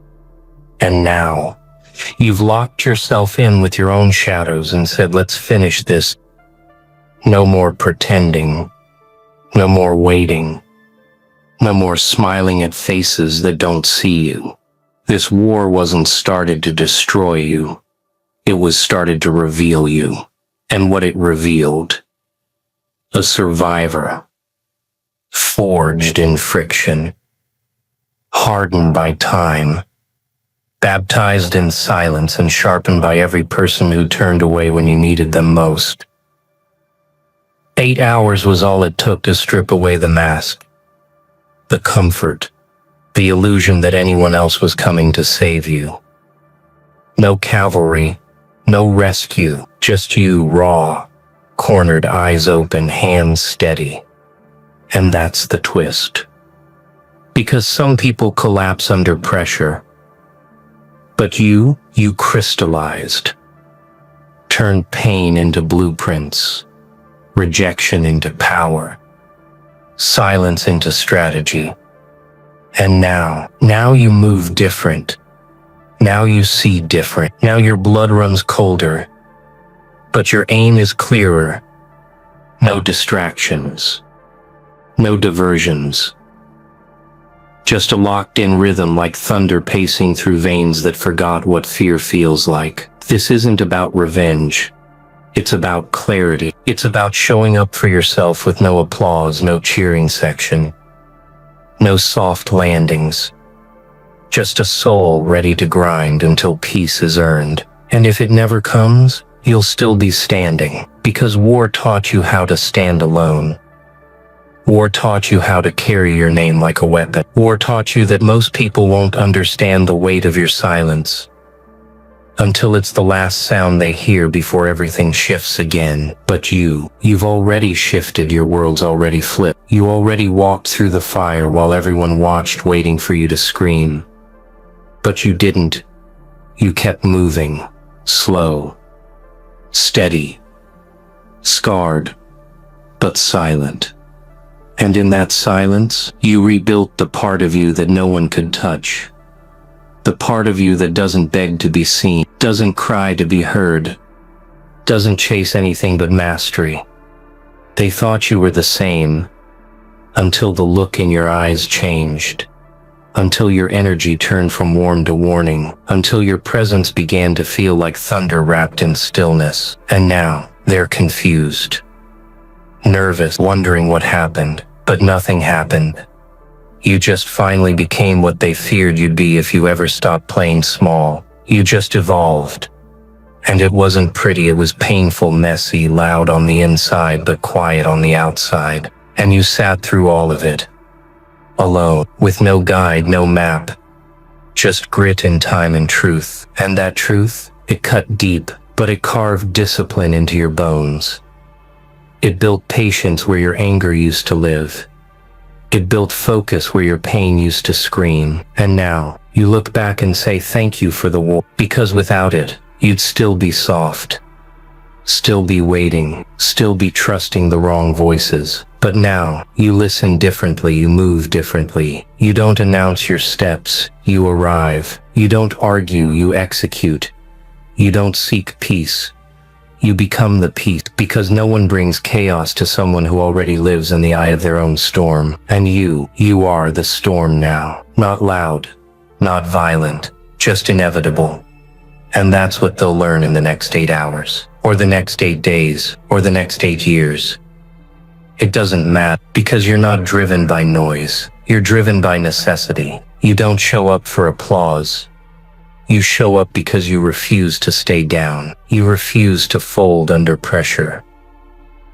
And now, you've locked yourself in with your own shadows and said, let's finish this. No more pretending. No more waiting. No more smiling at faces that don't see you. This war wasn't started to destroy you. It was started to reveal you. And what it revealed, a survivor, forged in friction, hardened by time, baptized in silence and sharpened by every person who turned away when you needed them most. 8 hours was all it took to strip away the mask, the comfort, the illusion that anyone else was coming to save you. No cavalry, no rescue, just you, raw, cornered, eyes open, hands steady. And that's the twist. Because some people collapse under pressure, but you crystallized, turned pain into blueprints, rejection into power, silence into strategy. And now you move different. Now you see different. Now your blood runs colder, but your aim is clearer. No distractions, No diversions. Just a locked-in rhythm like thunder pacing through veins that forgot what fear feels like. This isn't about revenge. It's about clarity. It's about showing up for yourself with no applause, no cheering section, no soft landings. Just a soul ready to grind until peace is earned. And if it never comes, you'll still be standing. Because war taught you how to stand alone. War taught you how to carry your name like a weapon. War taught you that most people won't understand the weight of your silence until it's the last sound they hear before everything shifts again. But you've already shifted, your world's already flipped. You already walked through the fire while everyone watched, waiting for you to scream. But you didn't. You kept moving, slow, steady, scarred, but silent. And in that silence, you rebuilt the part of you that no one could touch. The part of you that doesn't beg to be seen, doesn't cry to be heard, doesn't chase anything but mastery. They thought you were the same until the look in your eyes changed, until your energy turned from warm to warning, until your presence began to feel like thunder wrapped in stillness. And now, they're confused, nervous, wondering what happened, but nothing happened. You just finally became what they feared you'd be if you ever stopped playing small. You just evolved. And it wasn't pretty, it was painful, messy, loud on the inside, but quiet on the outside. And you sat through all of it, alone, with no guide, no map, just grit and time and truth. And that truth, it cut deep, but it carved discipline into your bones. It built patience where your anger used to live. It built focus where your pain used to scream. And now, you look back and say thank you for the war, because without it, you'd still be soft, still be waiting, still be trusting the wrong voices. But now, you listen differently, you move differently. You don't announce your steps, you arrive. You don't argue, you execute. You don't seek peace. You become the peace, because no one brings chaos to someone who already lives in the eye of their own storm. And you are the storm now. Not loud, not violent, just inevitable. And that's what they'll learn in the next 8 hours, or the next 8 days, or the next 8 years. It doesn't matter, because you're not driven by noise. You're driven by necessity. You don't show up for applause. You show up because you refuse to stay down. You refuse to fold under pressure.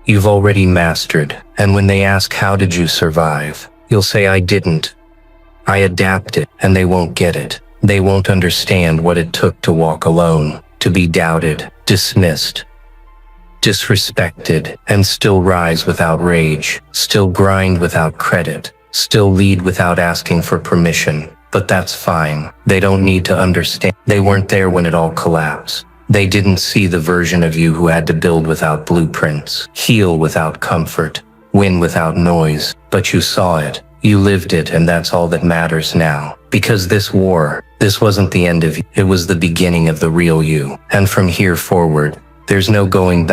You've already mastered, and when they ask how did you survive, you'll say I didn't. I adapted, and they won't get it. They won't understand what it took to walk alone, to be doubted, dismissed, disrespected, and still rise without rage, still grind without credit, still lead without asking for permission. But that's fine. They don't need to understand. They weren't there when it all collapsed. They didn't see the version of you who had to build without blueprints, heal without comfort, win without noise. But you saw it. You lived it, and that's all that matters now. Because this war, this wasn't the end of you. It was the beginning of the real you. And from here forward, there's no going back.